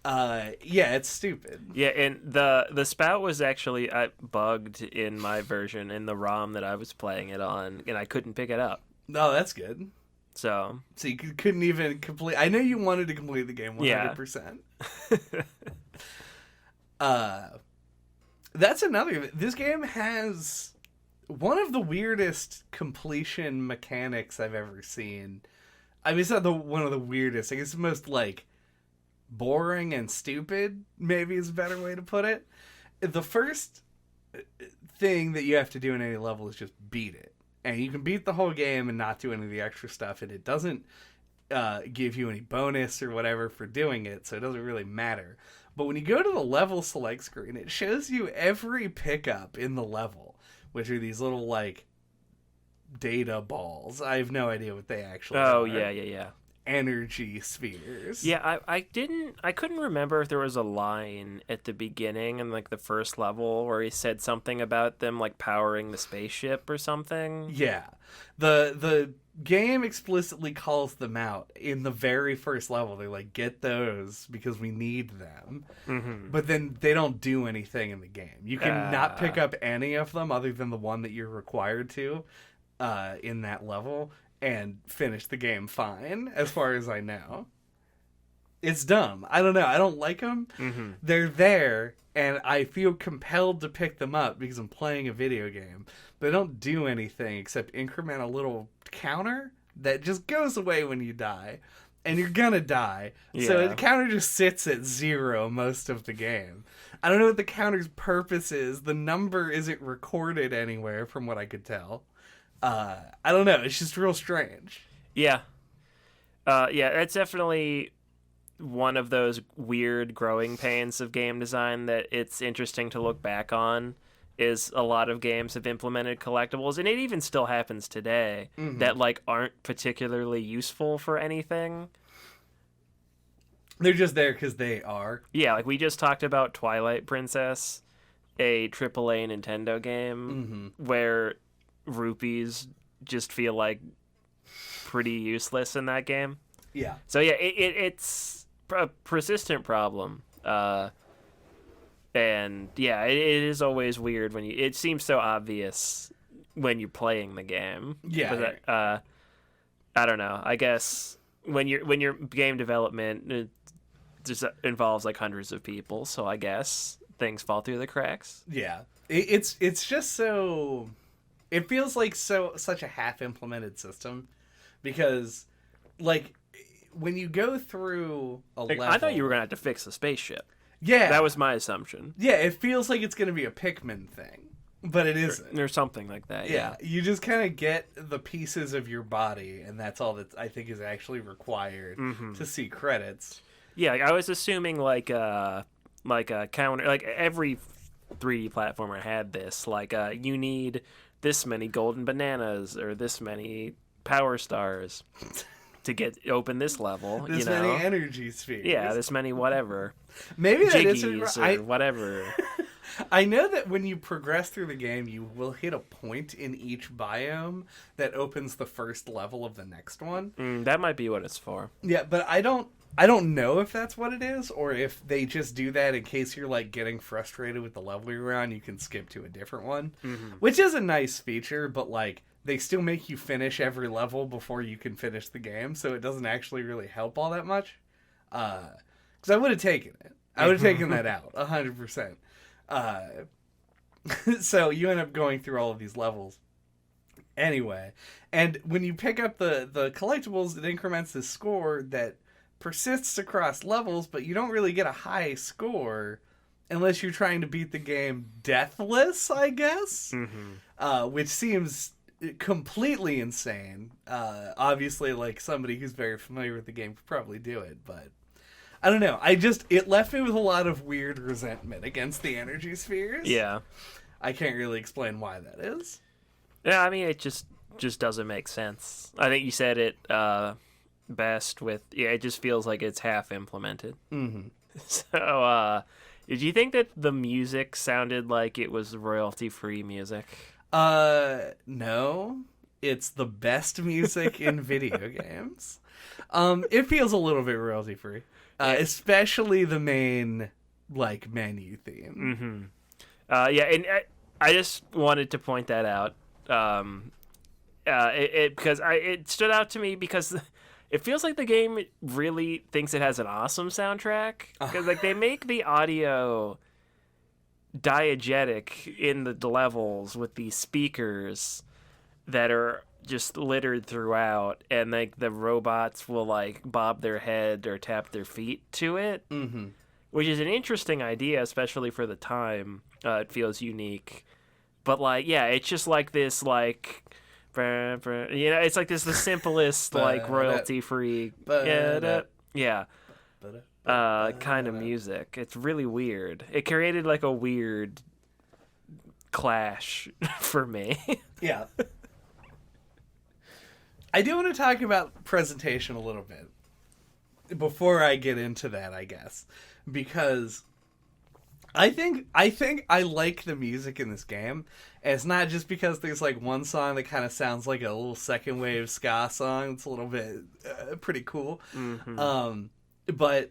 Yeah, it's stupid. Yeah, and the spout was actually bugged in my version, in the ROM that I was playing it on, and I couldn't pick it up. No, that's good. So you couldn't even complete... I know you wanted to complete the game 100%. Yeah. That's another... This game has... one of the weirdest completion mechanics I've ever seen. I mean, it's not one of the weirdest. I guess the most, like, boring and stupid, maybe is a better way to put it. The first thing that you have to do in any level is just beat it. And you can beat the whole game and not do any of the extra stuff, and it doesn't give you any bonus or whatever for doing it, so it doesn't really matter. But when you go to the level select screen, it shows you every pickup in the level, which are these little, like, data balls. I have no idea what they actually are. Oh, yeah. Energy spheres. Yeah, I couldn't remember if there was a line at the beginning in, like, the first level where he said something about them, like, powering the spaceship or something. Yeah. The game explicitly calls them out in the very first level. They're like, get those because we need them. Mm-hmm. But then they don't do anything in the game. You can not pick up any of them other than the one that you're required to in that level and finish the game fine, as far as I know. It's dumb. I don't know. I don't like them. Mm-hmm. They're there, and I feel compelled to pick them up because I'm playing a video game. But they don't do anything except increment a little counter that just goes away when you die. And you're gonna die. Yeah. So the counter just sits at 0 most of the game. I don't know what the counter's purpose is. The number isn't recorded anywhere from what I could tell. I don't know. It's just real strange. Yeah. It's definitely one of those weird growing pains of game design that it's interesting to look back on. Is a lot of games have implemented collectibles, and it even still happens today, that like aren't particularly useful for anything. They're just there because they are. Yeah, like we just talked about Twilight Princess, a AAA Nintendo game where rupees just feel like pretty useless in that game. Yeah. So yeah, it's a persistent problem. And yeah, it is always weird when it seems so obvious when you're playing the game. Yeah. But I don't know. I guess when you're game development, it just involves like hundreds of people. So I guess things fall through the cracks. Yeah. It's just so. It feels like such a half implemented system because, like, when you go through a level, I thought you were gonna have to fix the spaceship. Yeah, that was my assumption. Yeah, it feels like it's gonna be a Pikmin thing. But it isn't. Or something like that, yeah. You just kind of get the pieces of your body, and that's all that I think is actually required to see credits. Yeah, I was assuming like a counter, like every 3D platformer had this. Like you need this many golden bananas or this many power stars to open this level. This many energy spheres. Yeah, this many whatever. Maybe that Jiggies or whatever. I know that when you progress through the game, you will hit a point in each biome that opens the first level of the next one. That might be what it's for. Yeah, but I don't know if that's what it is, or if they just do that in case you're like getting frustrated with the level you're on, you can skip to a different one, which is a nice feature. But like they still make you finish every level before you can finish the game, so it doesn't actually really help all that much. Because I would have taken it. I would have taken that out 100%. So you end up going through all of these levels anyway, and when you pick up the collectibles, it increments the score that persists across levels, but you don't really get a high score unless you're trying to beat the game deathless, I guess. Which seems completely insane. Obviously, like somebody who's very familiar with the game could probably do it, but I don't know. It left me with a lot of weird resentment against the energy spheres. Yeah. I can't really explain why that is. Yeah, I mean, it just doesn't make sense. I think you said it best with, it just feels like it's half implemented. So, did you think that the music sounded like it was royalty-free music? No. It's the best music in video games. It feels a little bit royalty-free. Especially the main, like, menu theme. And I just wanted to point that out. Because it stood out to me because it feels like the game really thinks it has an awesome soundtrack. Because like they make the audio diegetic in the levels with these speakers that are just littered throughout, and like the robots will like bob their head or tap their feet to it, which is an interesting idea, especially for the time. It feels unique, but like it's just like this like it's like this the simplest like royalty free kind of music. It's really weird. It created like a weird clash for me. Yeah. I do want to talk about presentation a little bit before I get into that, I guess, because I think I like the music in this game. And it's not just because there's like one song that kind of sounds like a little second wave ska song. It's a little bit pretty cool. But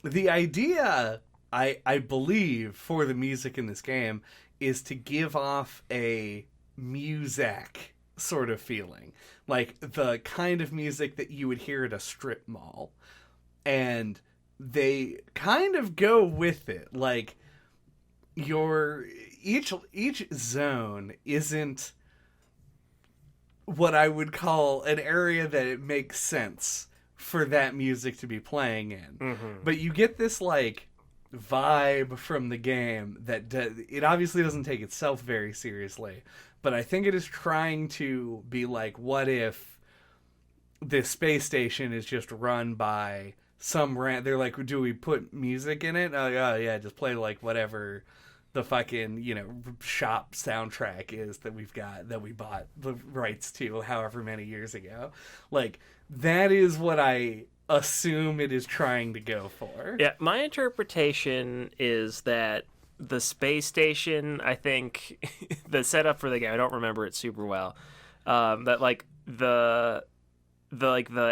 the idea, I believe, for the music in this game is to give off a muzak sort of feeling, like the kind of music that you would hear at a strip mall, and they kind of go with it. Like each zone isn't what I would call an area that it makes sense for that music to be playing in, but you get this like vibe from the game that it obviously doesn't take itself very seriously, but I think it is trying to be like, what if this space station is just run by some they're like, do we put music in it? Oh yeah, just play like whatever the fucking shop soundtrack is that we bought the rights to however many years ago. Like that is what I assume it is trying to go for. Yeah, my interpretation is that the space station, I think the setup for the game, I don't remember it super well, that like the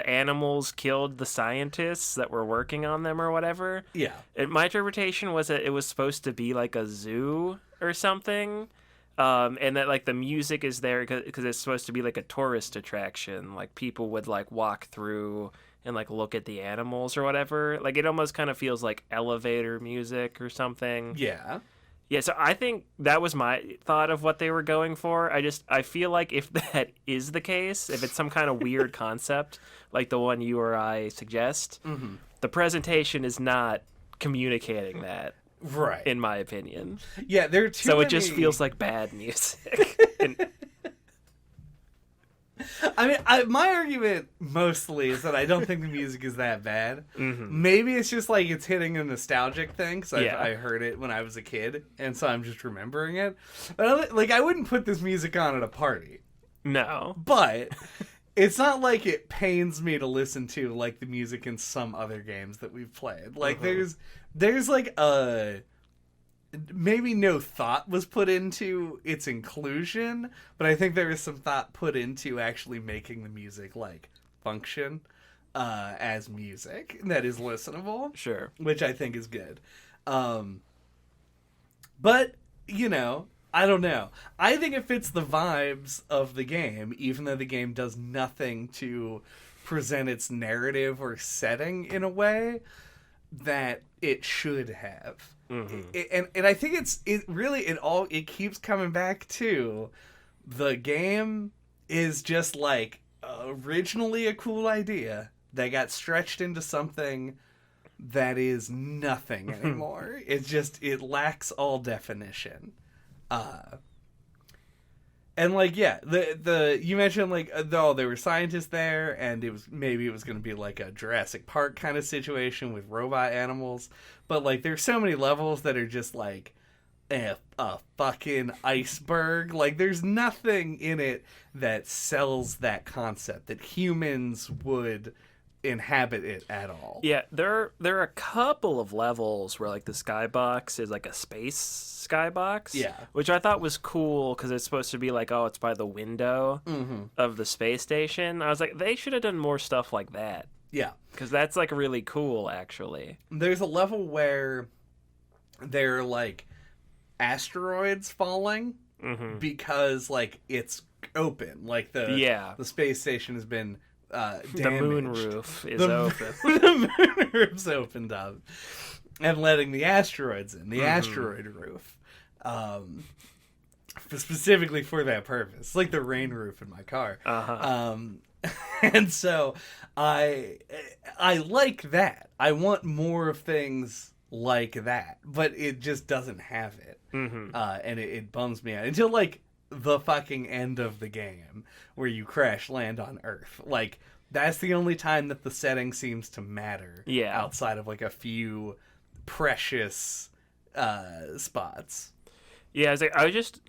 animals killed the scientists that were working on them or whatever. Yeah. My interpretation was that it was supposed to be like a zoo or something, and that like the music is there because it's supposed to be like a tourist attraction. Like people would like walk through and like look at the animals or whatever. Like it almost kind of feels like elevator music or something. Yeah. Yeah, so I think that was my thought of what they were going for. I feel like if that is the case, if it's some kind of weird concept like the one you or I suggest, the presentation is not communicating that. Right. in my opinion. Yeah, there are too So many... it just feels like bad music. I mean, my argument mostly is that I don't think the music is that bad. Mm-hmm. Maybe it's just like it's hitting a nostalgic thing, because Yeah. I heard it when I was a kid, and so I'm just remembering it. But I wouldn't put this music on at a party. No. But it's not like it pains me to listen to like the music in some other games that we've played. Like there's like a maybe no thought was put into its inclusion, but I think there is some thought put into actually making the music like function as music that is listenable. Sure. Which I think is good. But, you know, I don't know. I think it fits the vibes of the game, even though the game does nothing to present its narrative or setting in a way that it should have. Mm-hmm. And I think it keeps coming back to the game is just like originally a cool idea that got stretched into something that is nothing anymore. It lacks all definition. And like, yeah, you mentioned like, there were scientists there, and it was going to be like a Jurassic Park kind of situation with robot animals, but like there's so many levels that are just like a fucking iceberg. Like there's nothing in it that sells that concept that humans would inhabit it at all. Yeah, there are a couple of levels where like the skybox is like a space skybox. Yeah, which I thought was cool because it's supposed to be like, oh, it's by the window of the space station. I was like, they should have done more stuff like that. Yeah, because that's like really cool, actually. There's a level where they're like asteroids falling because like it's open, like the space station has been damaged. The moon roof is open. The moon roof's opened up and letting the asteroids in, the asteroid roof, specifically for that purpose, like the rain roof in my car. And so I like that. I want more of things like that, but it just doesn't have it. And it bums me out until like the fucking end of the game where you crash land on Earth. Like that's the only time that the setting seems to matter. Yeah, outside of like a few precious spots. Yeah, I was just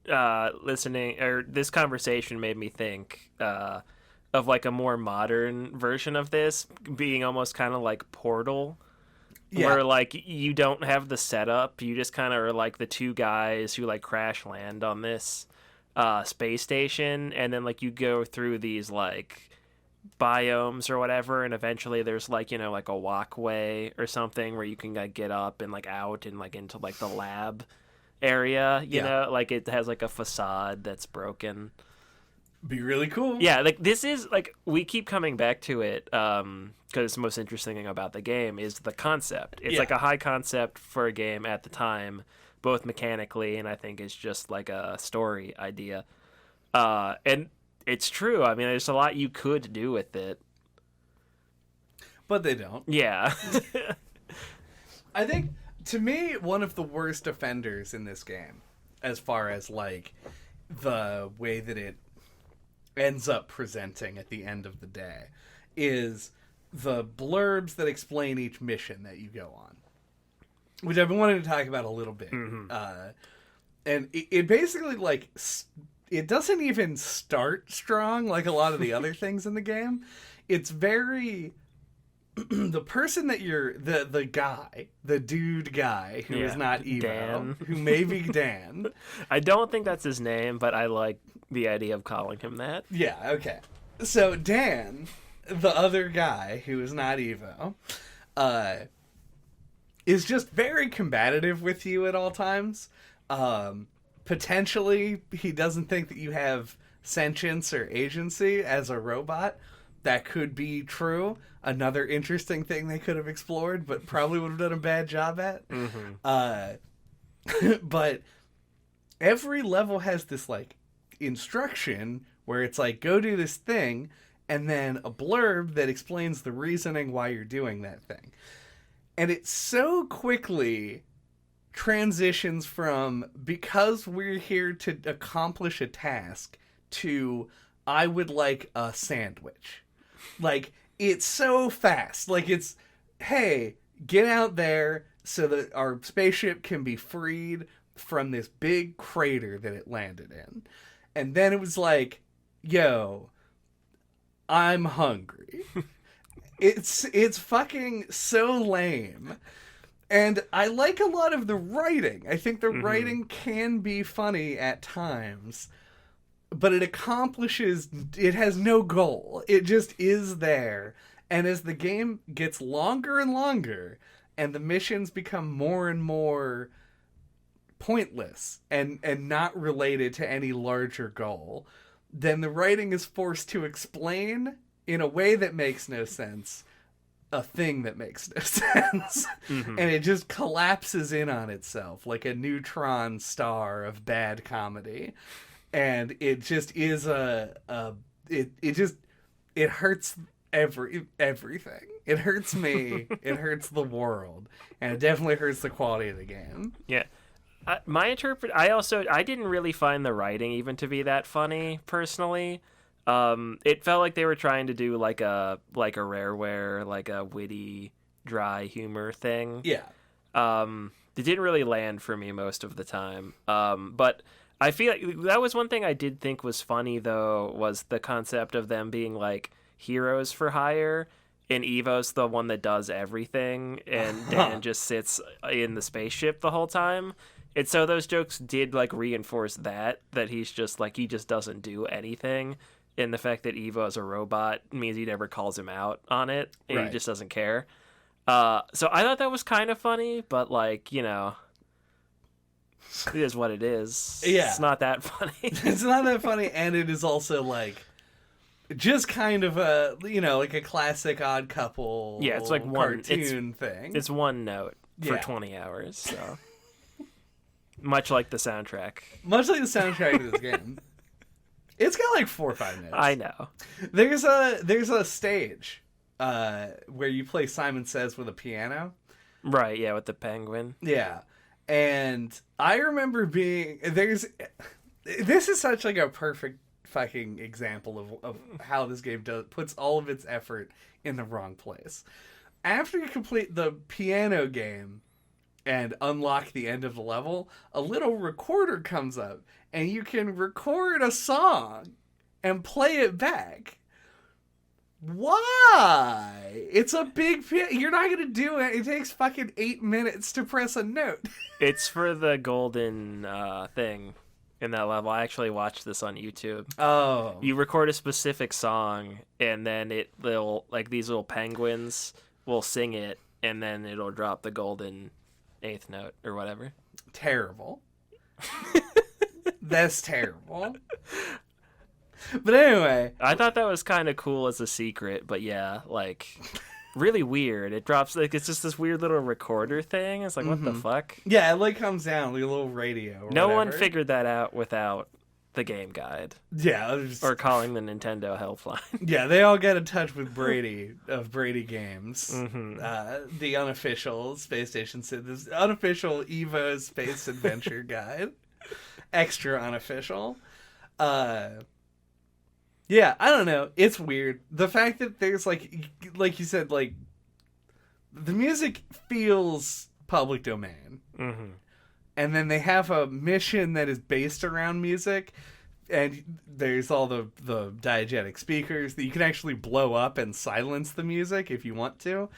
listening, or this conversation made me think of like a more modern version of this being almost kind of like Portal. Yeah. Where, like, you don't have the setup. You just kind of are, like, the two guys who, like, crash land on this space station. And then, like, you go through these, like, biomes or whatever. And eventually there's, like, you know, like a walkway or something where you can, like, get up and, like, out and, like, into, like, the lab area. You know? Like, it has, like, a facade that's broken. Be really cool. Yeah, like, this is, like, we keep coming back to it, because the most interesting thing about the game is the concept. It's like a high concept for a game at the time, both mechanically and I think it's just like a story idea. And it's true. I mean, there's a lot you could do with it. But they don't. Yeah. I think, to me, one of the worst offenders in this game, as far as, like, the way that it ends up presenting at the end of the day, is the blurbs that explain each mission that you go on, which I've been wanting to talk about a little bit. And it basically, like, it doesn't even start strong like a lot of the other things in the game. It's very... the person that you're... The guy, the dude guy, who is not Evo, Dan. Who may be Dan. I don't think that's his name, but I like the idea of calling him that. Yeah, okay. So Dan, the other guy who is not Evo, is just very combative with you at all times. Potentially, he doesn't think that you have sentience or agency as a robot. That could be true. Another interesting thing they could have explored, but probably would have done a bad job at. But every level has this, like, instruction where it's like, go do this thing, and then a blurb that explains the reasoning why you're doing that thing. And it so quickly transitions from because we're here to accomplish a task to I would like a sandwich. Like, it's so fast. Like, it's, hey, get out there so that our spaceship can be freed from this big crater that it landed in. And then it was like, yo, I'm hungry. It's fucking so lame. And I like a lot of the writing. I think the writing can be funny at times, but it has no goal. It just is there. And as the game gets longer and longer, and the missions become more and more pointless and not related to any larger goal, then the writing is forced to explain in a way that makes no sense a thing that makes no sense. And it just collapses in on itself like a neutron star of bad comedy. And it just is it hurts everything. It hurts me. It hurts the world, and it definitely hurts the quality of the game. Yeah. I didn't really find the writing even to be that funny personally. It felt like they were trying to do like a Rareware, like a witty, dry humor thing. Yeah. It didn't really land for me most of the time. But I feel like that was one thing I did think was funny, though, was the concept of them being like heroes for hire, and Evo's the one that does everything, and Dan just sits in the spaceship the whole time. And so those jokes did like reinforce that he's just like, he just doesn't do anything. And the fact that Evo is a robot means he never calls him out on it, and he just doesn't care. So I thought that was kind of funny, but like, you know, it is what it is. Yeah. It's not that funny. It's not that funny, and it is also like just kind of a, you know, like a classic Odd Couple. Yeah, it's like cartoon thing. It's one note for 20 hours, so much like the soundtrack. Much like the soundtrack of this game. It's got like 4 or 5 minutes. I know. There's a stage where you play Simon Says with a piano. Right, yeah, with the penguin. Yeah. And I remember this is such like a perfect fucking example of how this game puts all of its effort in the wrong place. After you complete the piano game and unlock the end of the level, a little recorder comes up and you can record a song and play it back. Why? It's a big piano. You're not going to do it. It takes fucking 8 minutes to press a note. It's for the golden thing in that level. I actually watched this on YouTube. Oh. You record a specific song, and then these little penguins will sing it, and then it'll drop the golden 8th note or whatever. Terrible. That's terrible. But anyway. I thought that was kind of cool as a secret, but yeah, like, really weird. It drops, like, it's just this weird little recorder thing. It's like, what the fuck? Yeah, it like comes down like a little radio. No one figured that out without the game guide. Yeah. Or calling the Nintendo helpline. Yeah, they all get in touch with Brady of Brady Games. The unofficial Space Station, this unofficial Evo Space Adventure Guide. Extra unofficial. Yeah, I don't know. It's weird. The fact that there's like you said, like the music feels public domain. And then they have a mission that is based around music, and there's all the diegetic speakers that you can actually blow up and silence the music if you want to.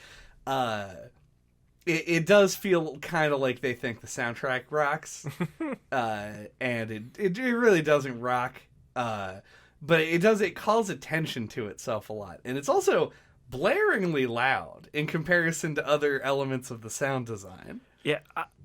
It does feel kind of like they think the soundtrack rocks, and it really doesn't rock. But it calls attention to itself a lot, and it's also blaringly loud in comparison to other elements of the sound design. Yeah,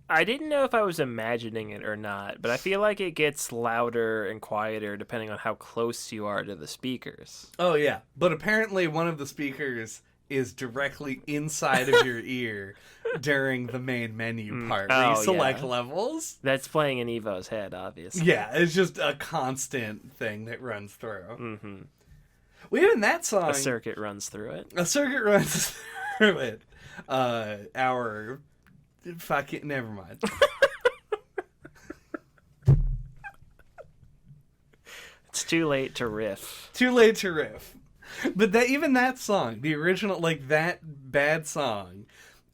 I didn't know if I was imagining it or not, but I feel like it gets louder and quieter depending on how close you are to the speakers. Oh, yeah. But apparently one of the speakers is directly inside of your ear during the main menu part where you select levels. That's playing in Evo's head, obviously. Yeah, it's just a constant thing that runs through. Well, even that song... A circuit runs through it. A circuit runs through it. Our Fuck it, never mind. It's too late to riff. Too late to riff. But even that song, the original, like, that bad song,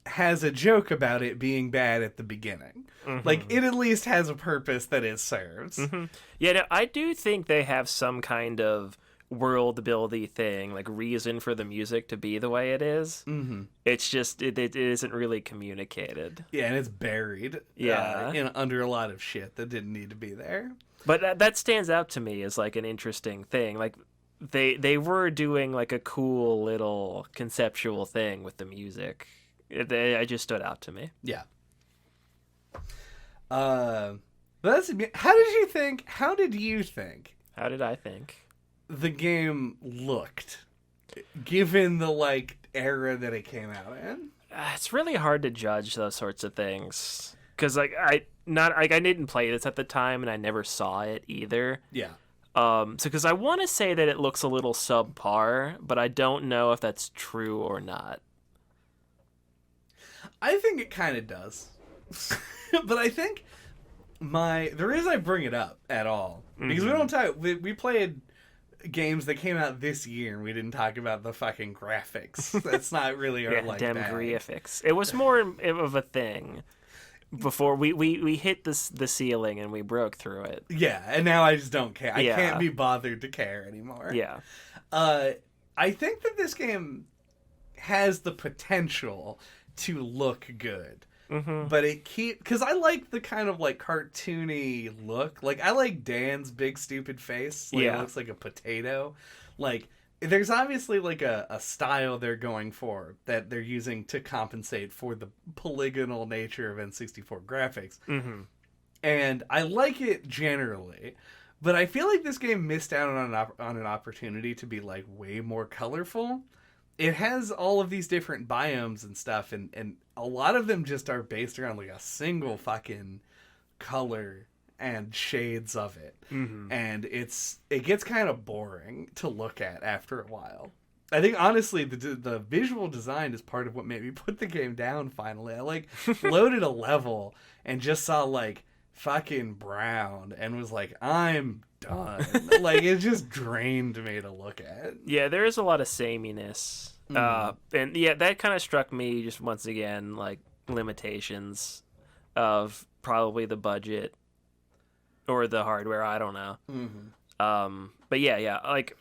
has a joke about it being bad at the beginning. Mm-hmm. Like, it at least has a purpose that it serves. Mm-hmm. Yeah, no, I do think they have some kind of world-building thing, like reason for the music to be the way it is. Mm-hmm. It's just, it isn't really communicated. Yeah, and it's buried under a lot of shit that didn't need to be there. But that stands out to me as, like, an interesting thing. Like, they were doing, like, a cool little conceptual thing with the music. It just stood out to me. Yeah. How did you think How did I think the game looked, given the, like, era that it came out in? It's really hard to judge those sorts of things. Because, like, I didn't play this at the time, and I never saw it either. Yeah. So, because I want to say that it looks a little subpar, but I don't know if that's true or not. I think it kind of does. But I think the reason I bring it up at all, because we don't talk, we played games that came out this year, and we didn't talk about the fucking graphics. That's not really our like damn bag. graphics. It was more of a thing before we hit the ceiling and we broke through it. Yeah, and now I just don't care. I can't be bothered to care anymore. Yeah. I think that this game has the potential to look good. Mm-hmm. But because I like the kind of like cartoony look. Like, I like Dan's big stupid face. Like, it looks like a potato. Like, there's obviously like a style they're going for that they're using to compensate for the polygonal nature of N64 graphics. Mm-hmm. And I like it generally. But I feel like this game missed out on an opportunity to be like way more colorful. It has all of these different biomes and stuff, and a lot of them just are based around like a single fucking color and shades of it. Mm-hmm. And it gets kind of boring to look at after a while. I think honestly the visual design is part of what made me put the game down finally. I like loaded a level and just saw like fucking brown and was like, I'm done. Like, it just drained me to look at. Yeah, there is a lot of sameness. And yeah, that kind of struck me just once again, like, limitations of probably the budget or the hardware. I don't know. Mm-hmm. But yeah, like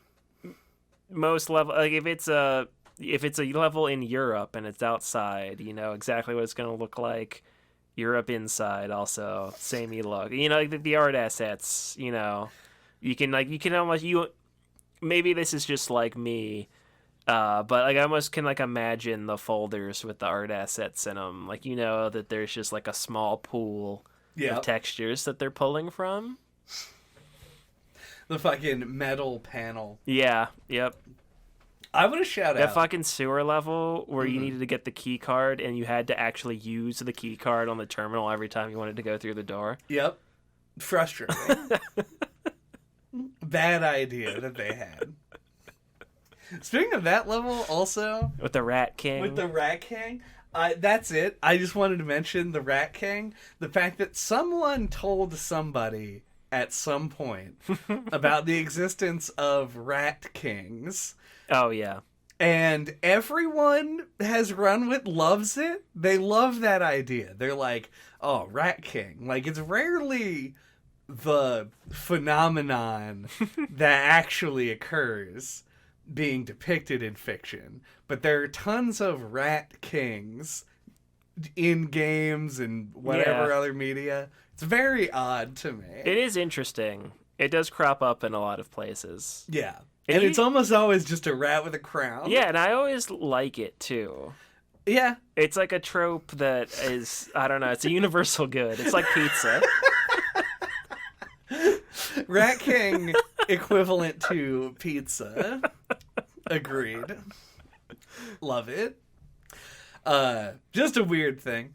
most level, like if it's a level in Europe and it's outside, you know exactly what it's going to look like. Europe inside also samey look. You know, like the art assets. You know, you can almost maybe this is just like me. But like I almost can like imagine the folders with the art assets in them. Like, you know that there's just like a small pool of textures that they're pulling from. The fucking metal panel. Yeah. Yep. I want to shout out that fucking sewer level where you needed to get the key card and you had to actually use the key card on the terminal every time you wanted to go through the door. Yep. Frustrating. Bad idea that they had. Speaking of that level, also with the Rat King. That's it. I just wanted to mention the Rat King. The fact that someone told somebody at some point about the existence of Rat Kings. Oh, yeah. And everyone loves it. They love that idea. They're like, oh, Rat King. Like, it's rarely the phenomenon that actually occurs being depicted in fiction. But there are tons of Rat Kings in games and whatever other media. It's very odd to me. It is interesting. It does crop up in a lot of places. Yeah. And it's almost always just a rat with a crown. Yeah, and I always like it, too. Yeah. It's like a trope that is, I don't know, it's a universal good. It's like pizza. Rat King equivalent to pizza. Agreed. Love it. Just a weird thing.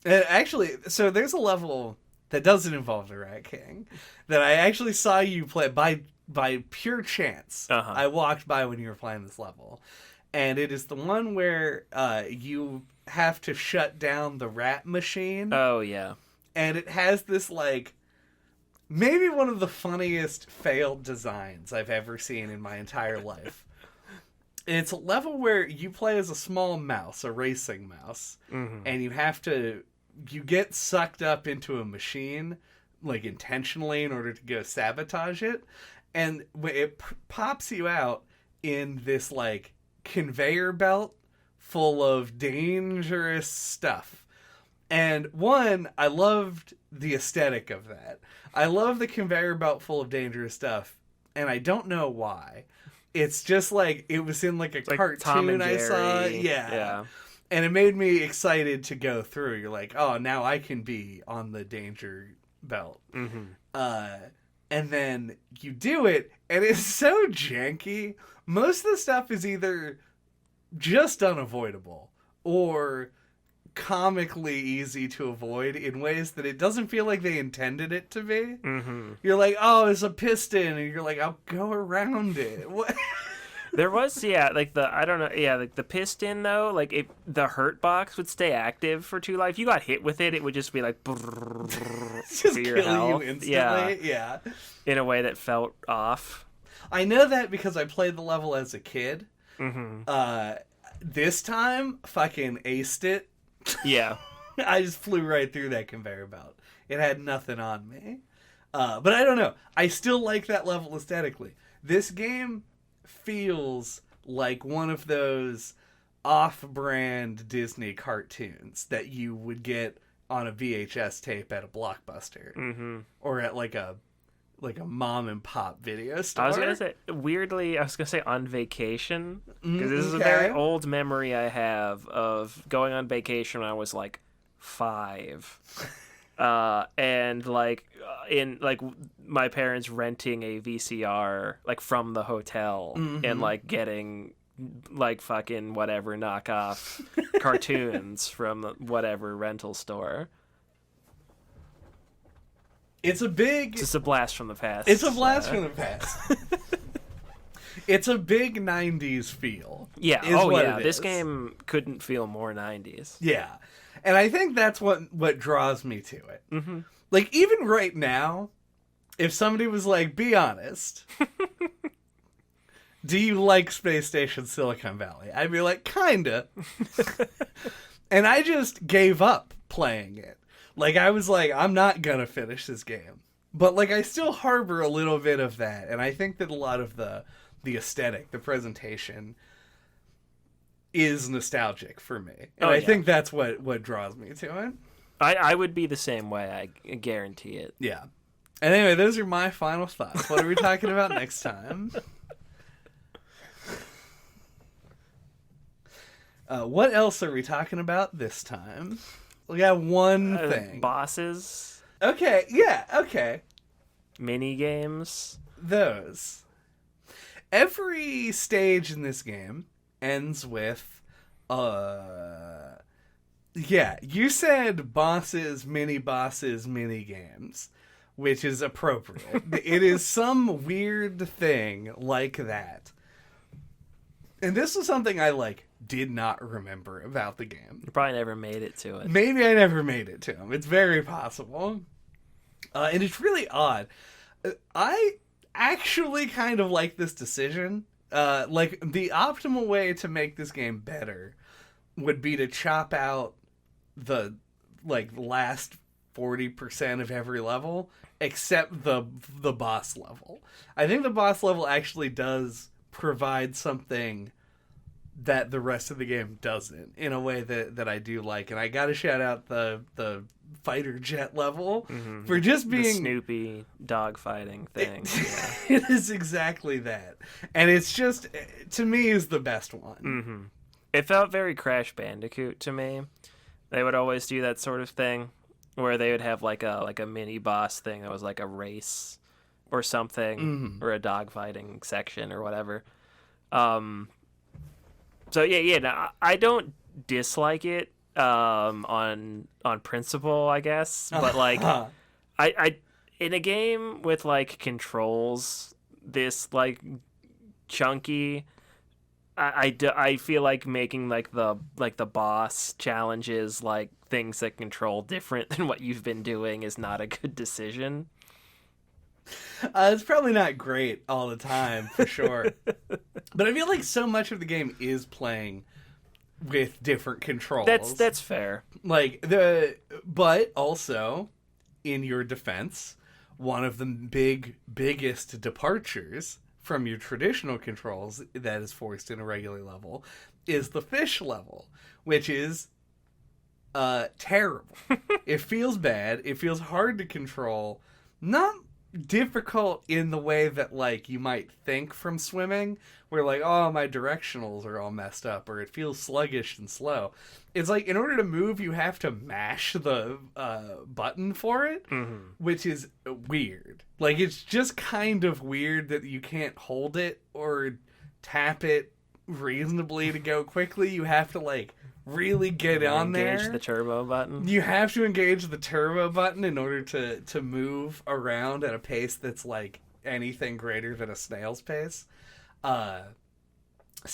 Actually, so there's a level that doesn't involve the Rat King that I actually saw you play by pure chance. I walked by when you were playing this level, and it is the one where you have to shut down the rat machine. Oh, yeah. And it has this, like, maybe one of the funniest failed designs I've ever seen in my entire life. It's a level where you play as a small mouse, a racing mouse, and you get sucked up into a machine, like, intentionally in order to go sabotage it, and it pops you out in this, like, conveyor belt full of dangerous stuff. And I loved the aesthetic of that. I love the conveyor belt full of dangerous stuff, and I don't know why. It's just like, it was in like a cartoon I saw. Yeah. And it made me excited to go through. You're like, oh, now I can be on the danger belt. And then you do it, and it's so janky. Most of the stuff is either just unavoidable or comically easy to avoid in ways that it doesn't feel like they intended it to be. You're like, oh, it's a piston, and you're like, I'll go around it. What? There was, like the piston, though, like the hurt box would stay active for too long. If you got hit with it, it would just be like, just kill you instantly. Yeah. In a way that felt off. I know that because I played the level as a kid. This time, fucking aced it. Yeah. I just flew right through that conveyor belt. It had nothing on me. But I don't know. I still like that level aesthetically. This game feels like one of those off-brand Disney cartoons that you would get on a VHS tape at a Blockbuster. Or at like a mom and pop video store. I was gonna say on vacation, because this is a very old memory I have of going on vacation when I was like 5, and in my parents renting a VCR like from the hotel and like getting like fucking whatever knockoff cartoons from whatever rental store. It's just a blast from the past. It's a blast from the past. It's a big 90s feel. Yeah. This game couldn't feel more 90s. Yeah. And I think that's what draws me to it. Like, even right now, if somebody was like, be honest, do you like Space Station Silicon Valley? I'd be like, kinda. And I just gave up playing it. Like, I was like, I'm not gonna finish this game. But, like, I still harbor a little bit of that. And I think that a lot of the aesthetic, the presentation, is nostalgic for me. And I think that's what draws me to it. I would be the same way, I guarantee it. Yeah. And anyway, those are my final thoughts. What are we talking about next time? What else are we talking about this time? We got one thing. Bosses. Okay, yeah, okay. Mini games. Those. Every stage in this game ends with, yeah, you said bosses, mini games, which is appropriate. It is some weird thing like that. And this is something I, did not remember about the game. You probably never made it to it. Maybe I never made it to him. It's very possible. And it's really odd. I actually kind of like this decision. The optimal way to make this game better would be to chop out the last 40% of every level except the boss level. I think the boss level actually does provide something that the rest of the game doesn't, in a way that I do like. And I gotta shout out the fighter jet level for just being the Snoopy dogfighting thing. It is exactly that, and it's just, to me, is the best one. It felt very Crash Bandicoot to me. They would always do that sort of thing where they would have like a mini boss thing that was like a race or something, or a dogfighting section or whatever. So no, I don't dislike it on principle, I guess, but I in a game with controls this chunky, I feel like making like the boss challenges, like things that control different than what you've been doing, is not a good decision. It's probably not great all the time, for sure. But I feel like so much of the game is playing with different controls. That's fair. But also, in your defense, one of the biggest departures from your traditional controls that is forced in a regular level is the fish level, which is terrible. It feels bad. It feels hard to control. Not difficult in the way that, like, you might think from swimming, where, like, oh, my directionals are all messed up, or it feels sluggish and slow. It's like, in order to move, you have to mash the button for it, which is weird. Like, it's just kind of weird that you can't hold it or tap it reasonably to go quickly. You have to, like, really get on there. Engage the turbo button. You have to engage the turbo button in order to move around at a pace that's like anything greater than a snail's pace. So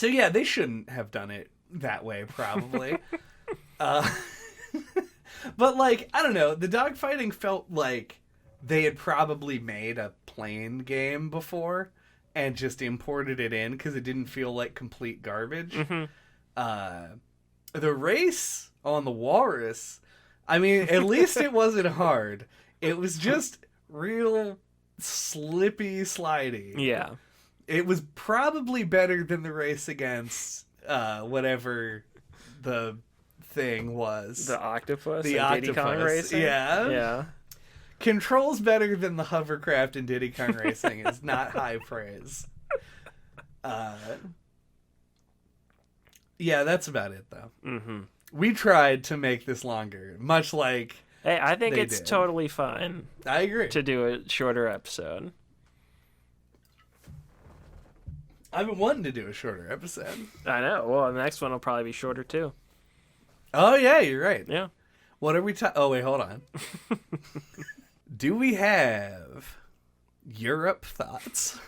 yeah, they shouldn't have done it that way, probably. But like, I don't know, the dogfighting felt like they had probably made a plain game before and just imported it in because it didn't feel like complete garbage. The race on the walrus, I mean, at least it wasn't hard. It was just real slippy, slidey. Yeah. It was probably better than the race against whatever the thing was. The octopus? The octopus. Diddy Kong Racing? Yeah. Yeah. Controls better than the hovercraft in Diddy Kong Racing is not high praise. Yeah, that's about it, though. We tried to make this longer, much like Hey, I think it's did. totally fine I agree. to do a shorter episode. I've been wanting to do a shorter episode. I know. Well, the next one will probably be shorter, too. Oh, yeah, you're right. Yeah. What are we Oh, wait, hold on. Do we have Europe thoughts?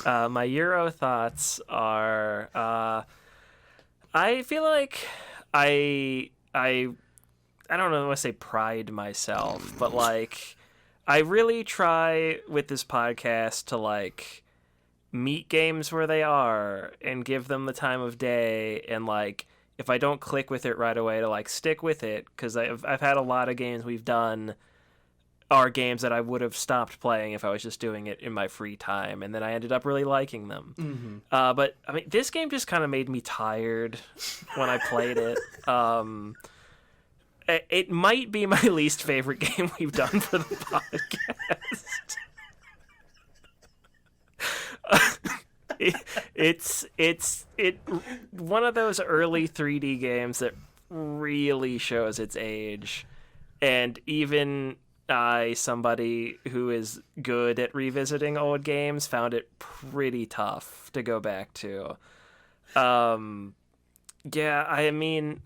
My Euro thoughts are... I feel like I don't know if I say pride myself, but like I really try with this podcast to like meet games where they are and give them the time of day, and like if I don't click with it right away, to like stick with it, because I've had a lot of games we've done are games that I would have stopped playing if I was just doing it in my free time, and then I ended up really liking them. But I mean, this game just kind of made me tired when I played it. It might be my least favorite game we've done for the podcast. It's one of those early 3D games that really shows its age, and even somebody who is good at revisiting old games, found it pretty tough to go back to. Yeah, I mean,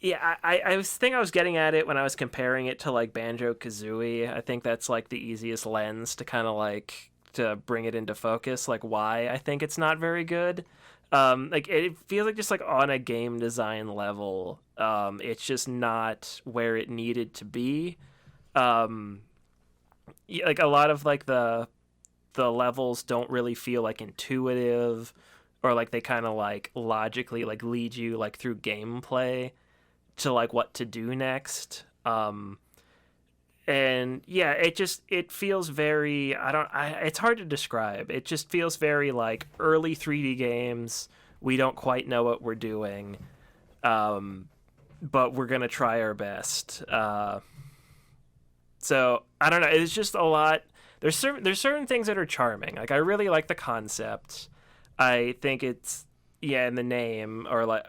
yeah, I was getting at it when I was comparing it to like Banjo-Kazooie. I think that's like the easiest lens to kind of like to bring it into focus, like why I think it's not very good. Like it feels like just like on a game design level, it's just not where it needed to be. Like a lot of like the levels don't really feel like intuitive, or like they kind of like logically like lead you like through gameplay to like what to do next. And yeah, it feels very, it's hard to describe. It just feels very like early 3D games. We don't quite know what we're doing, but we're gonna try our best. So I don't know. It's just a lot. There's certain things that are charming. Like I really like the concept. I think it's and the name are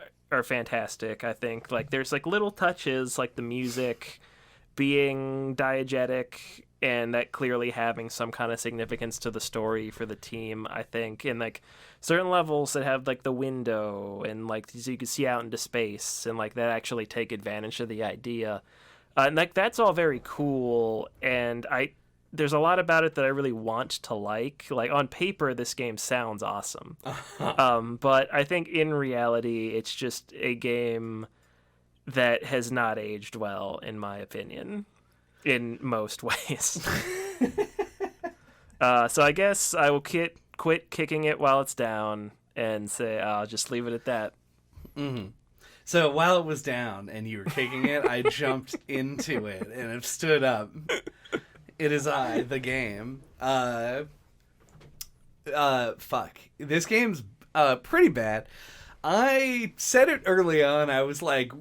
fantastic. I think like there's like little touches like the music being diegetic and that clearly having some kind of significance to the story for the team, I think, and like certain levels that have like the window and like so you can see out into space and like that actually take advantage of the idea. And like that's all very cool, and there's a lot about it that I really want to like. Like, on paper, this game sounds awesome. But I think in reality, it's just a game that has not aged well, in my opinion, in most ways. So I guess I will quit kicking it while it's down and say I'll just leave it at that. Mm-hmm. So while it was down and you were kicking it, I jumped into it and have stood up. It is I, the game. Fuck. This game's pretty bad. I said it early on. I was like,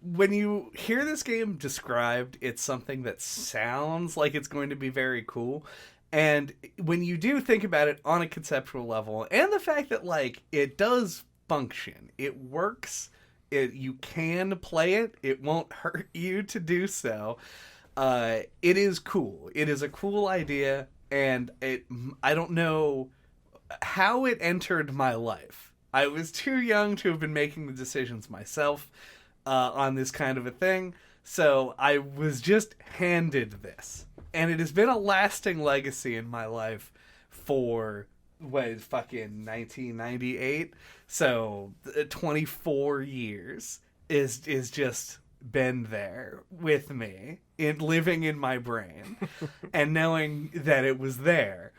when you hear this game described, it's something that sounds like it's going to be very cool. And when you do think about it on a conceptual level, and the fact that, like, it does function, it works, you can play it, it won't hurt you to do so. It is cool. It is a cool idea, and I don't know how it entered my life. I was too young to have been making the decisions myself on this kind of a thing, so I was just handed this. And it has been a lasting legacy in my life for, fucking 1998? So 24 years is just been there with me, living in my brain, and knowing that it was there.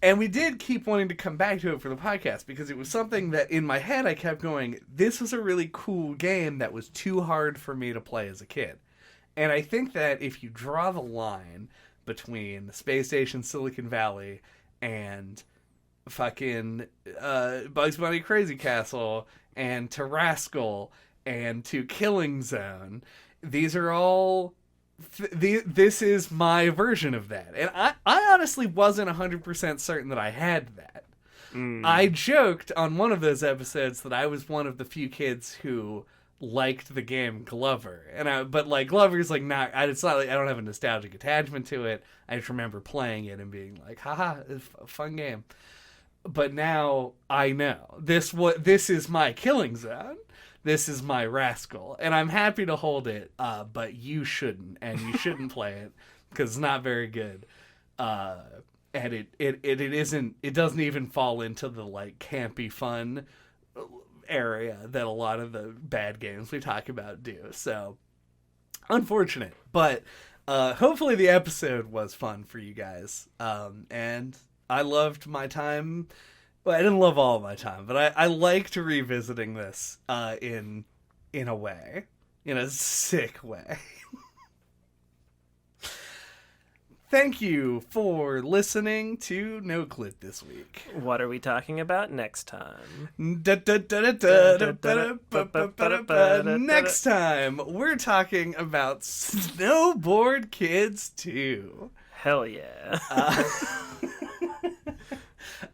And we did keep wanting to come back to it for the podcast, because it was something that in my head I kept going, this was a really cool game that was too hard for me to play as a kid. And I think that if you draw the line between Space Station Silicon Valley and fucking Bugs Bunny Crazy Castle and Terrascal and to Killing Zone, these are all... this is my version of that. And I honestly wasn't 100% certain that I had that. I joked on one of those episodes that I was one of the few kids who liked the game Glover, but like Glover's like it's not like I don't have a nostalgic attachment to it. I just remember playing it and being like, haha, it's a fun game. But now I know this is my Killing Zone, this is my Rascal, and I'm happy to hold it. But you shouldn't, and you shouldn't play it because it's not very good. And it doesn't even fall into the like campy fun area that a lot of the bad games we talk about do. So unfortunate, but hopefully the episode was fun for you guys. And I loved my time. Well, I didn't love all of my time, but I liked revisiting this in a way, in a sick way. Thank you for listening to No Clip this week. What are we talking about next time? Next time, we're talking about Snowboard Kids 2. Hell yeah.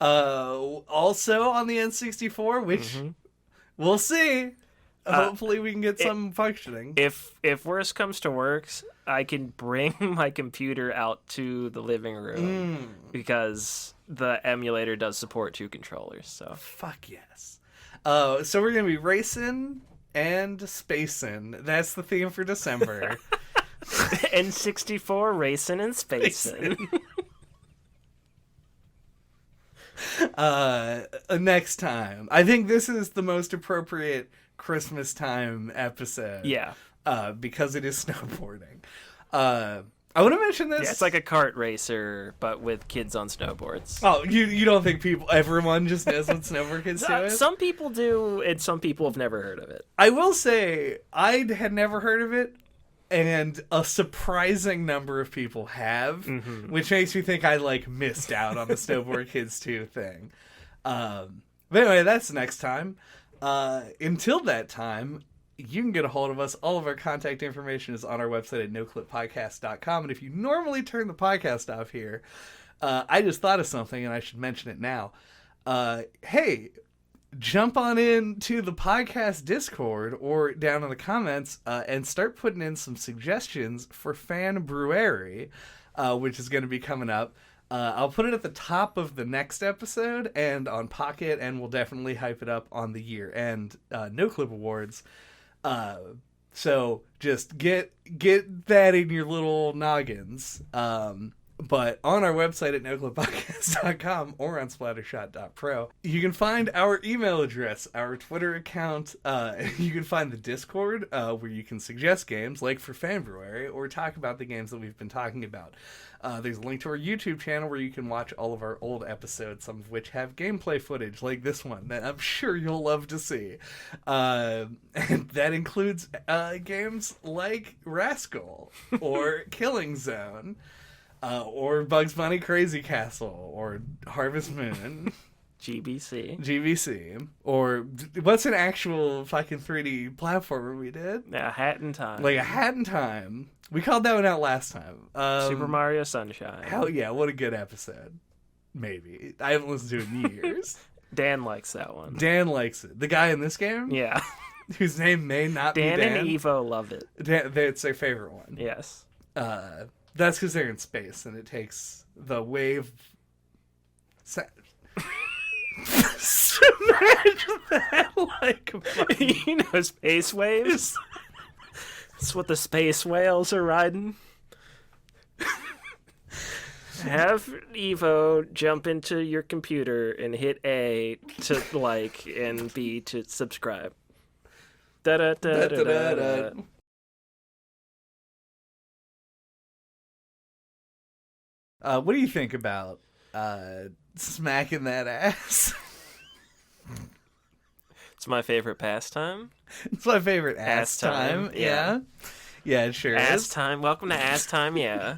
Also on the N64, which we'll see. Hopefully we can get some functioning. If worse comes to worse, I can bring my computer out to the living room because the emulator does support 2 controllers. So fuck yes. So we're gonna be racing and spacing. That's the theme for December. N64 racing and spacing. Next time, I think this is the most appropriate Christmas time episode. Yeah. Because it is snowboarding. I want to mention this. Yeah, it's like a kart racer, but with kids on snowboards. Oh, you don't think everyone just knows what Snowboard Kids 2 is? Some people do, and some people have never heard of it. I will say, I had never heard of it, and a surprising number of people have, which makes me think I missed out on the Snowboard Kids 2 thing. But anyway, that's next time. Until that time, you can get a hold of us. All of our contact information is on our website at noclippodcast.com. And if you normally turn the podcast off here, I just thought of something and I should mention it now. Hey, jump on into the podcast Discord or down in the comments and start putting in some suggestions for Fan Brewery, which is going to be coming up. I'll put it at the top of the next episode and on Pocket, and we'll definitely hype it up on the year-end No Clip Awards. So just get that in your little noggins. But on our website at noclippodcast.com or on splattershot.pro, you can find our email address, our Twitter account. You can find the Discord, where you can suggest games, like for February, or talk about the games that we've been talking about. There's a link to our YouTube channel where you can watch all of our old episodes, some of which have gameplay footage, like this one, that I'm sure you'll love to see. And that includes games like Rascal, or Killing Zone, or Bugs Bunny Crazy Castle, or Harvest Moon. GBC. Or what's an actual fucking 3D platformer we did? A Hat in Time. Like A Hat in Time. We called that one out last time. Super Mario Sunshine. Hell yeah, what a good episode. Maybe. I haven't listened to it in years. Dan likes that one. Dan likes it. The guy in this game? Yeah. Whose name may not be Dan. Dan and Evo love it. It's their favorite one. Yes. That's because they're in space, and it takes the wave... Smash that like a fucking... You know space waves? That's what the space whales are riding. Have Evo jump into your computer and hit A to like and B to subscribe. Da-da-da-da-da-da. What do you think about smacking that ass? It's my favorite pastime. It's my favorite ass time. Yeah. Yeah, it sure Ass is. time. Welcome to Ass Time, yeah.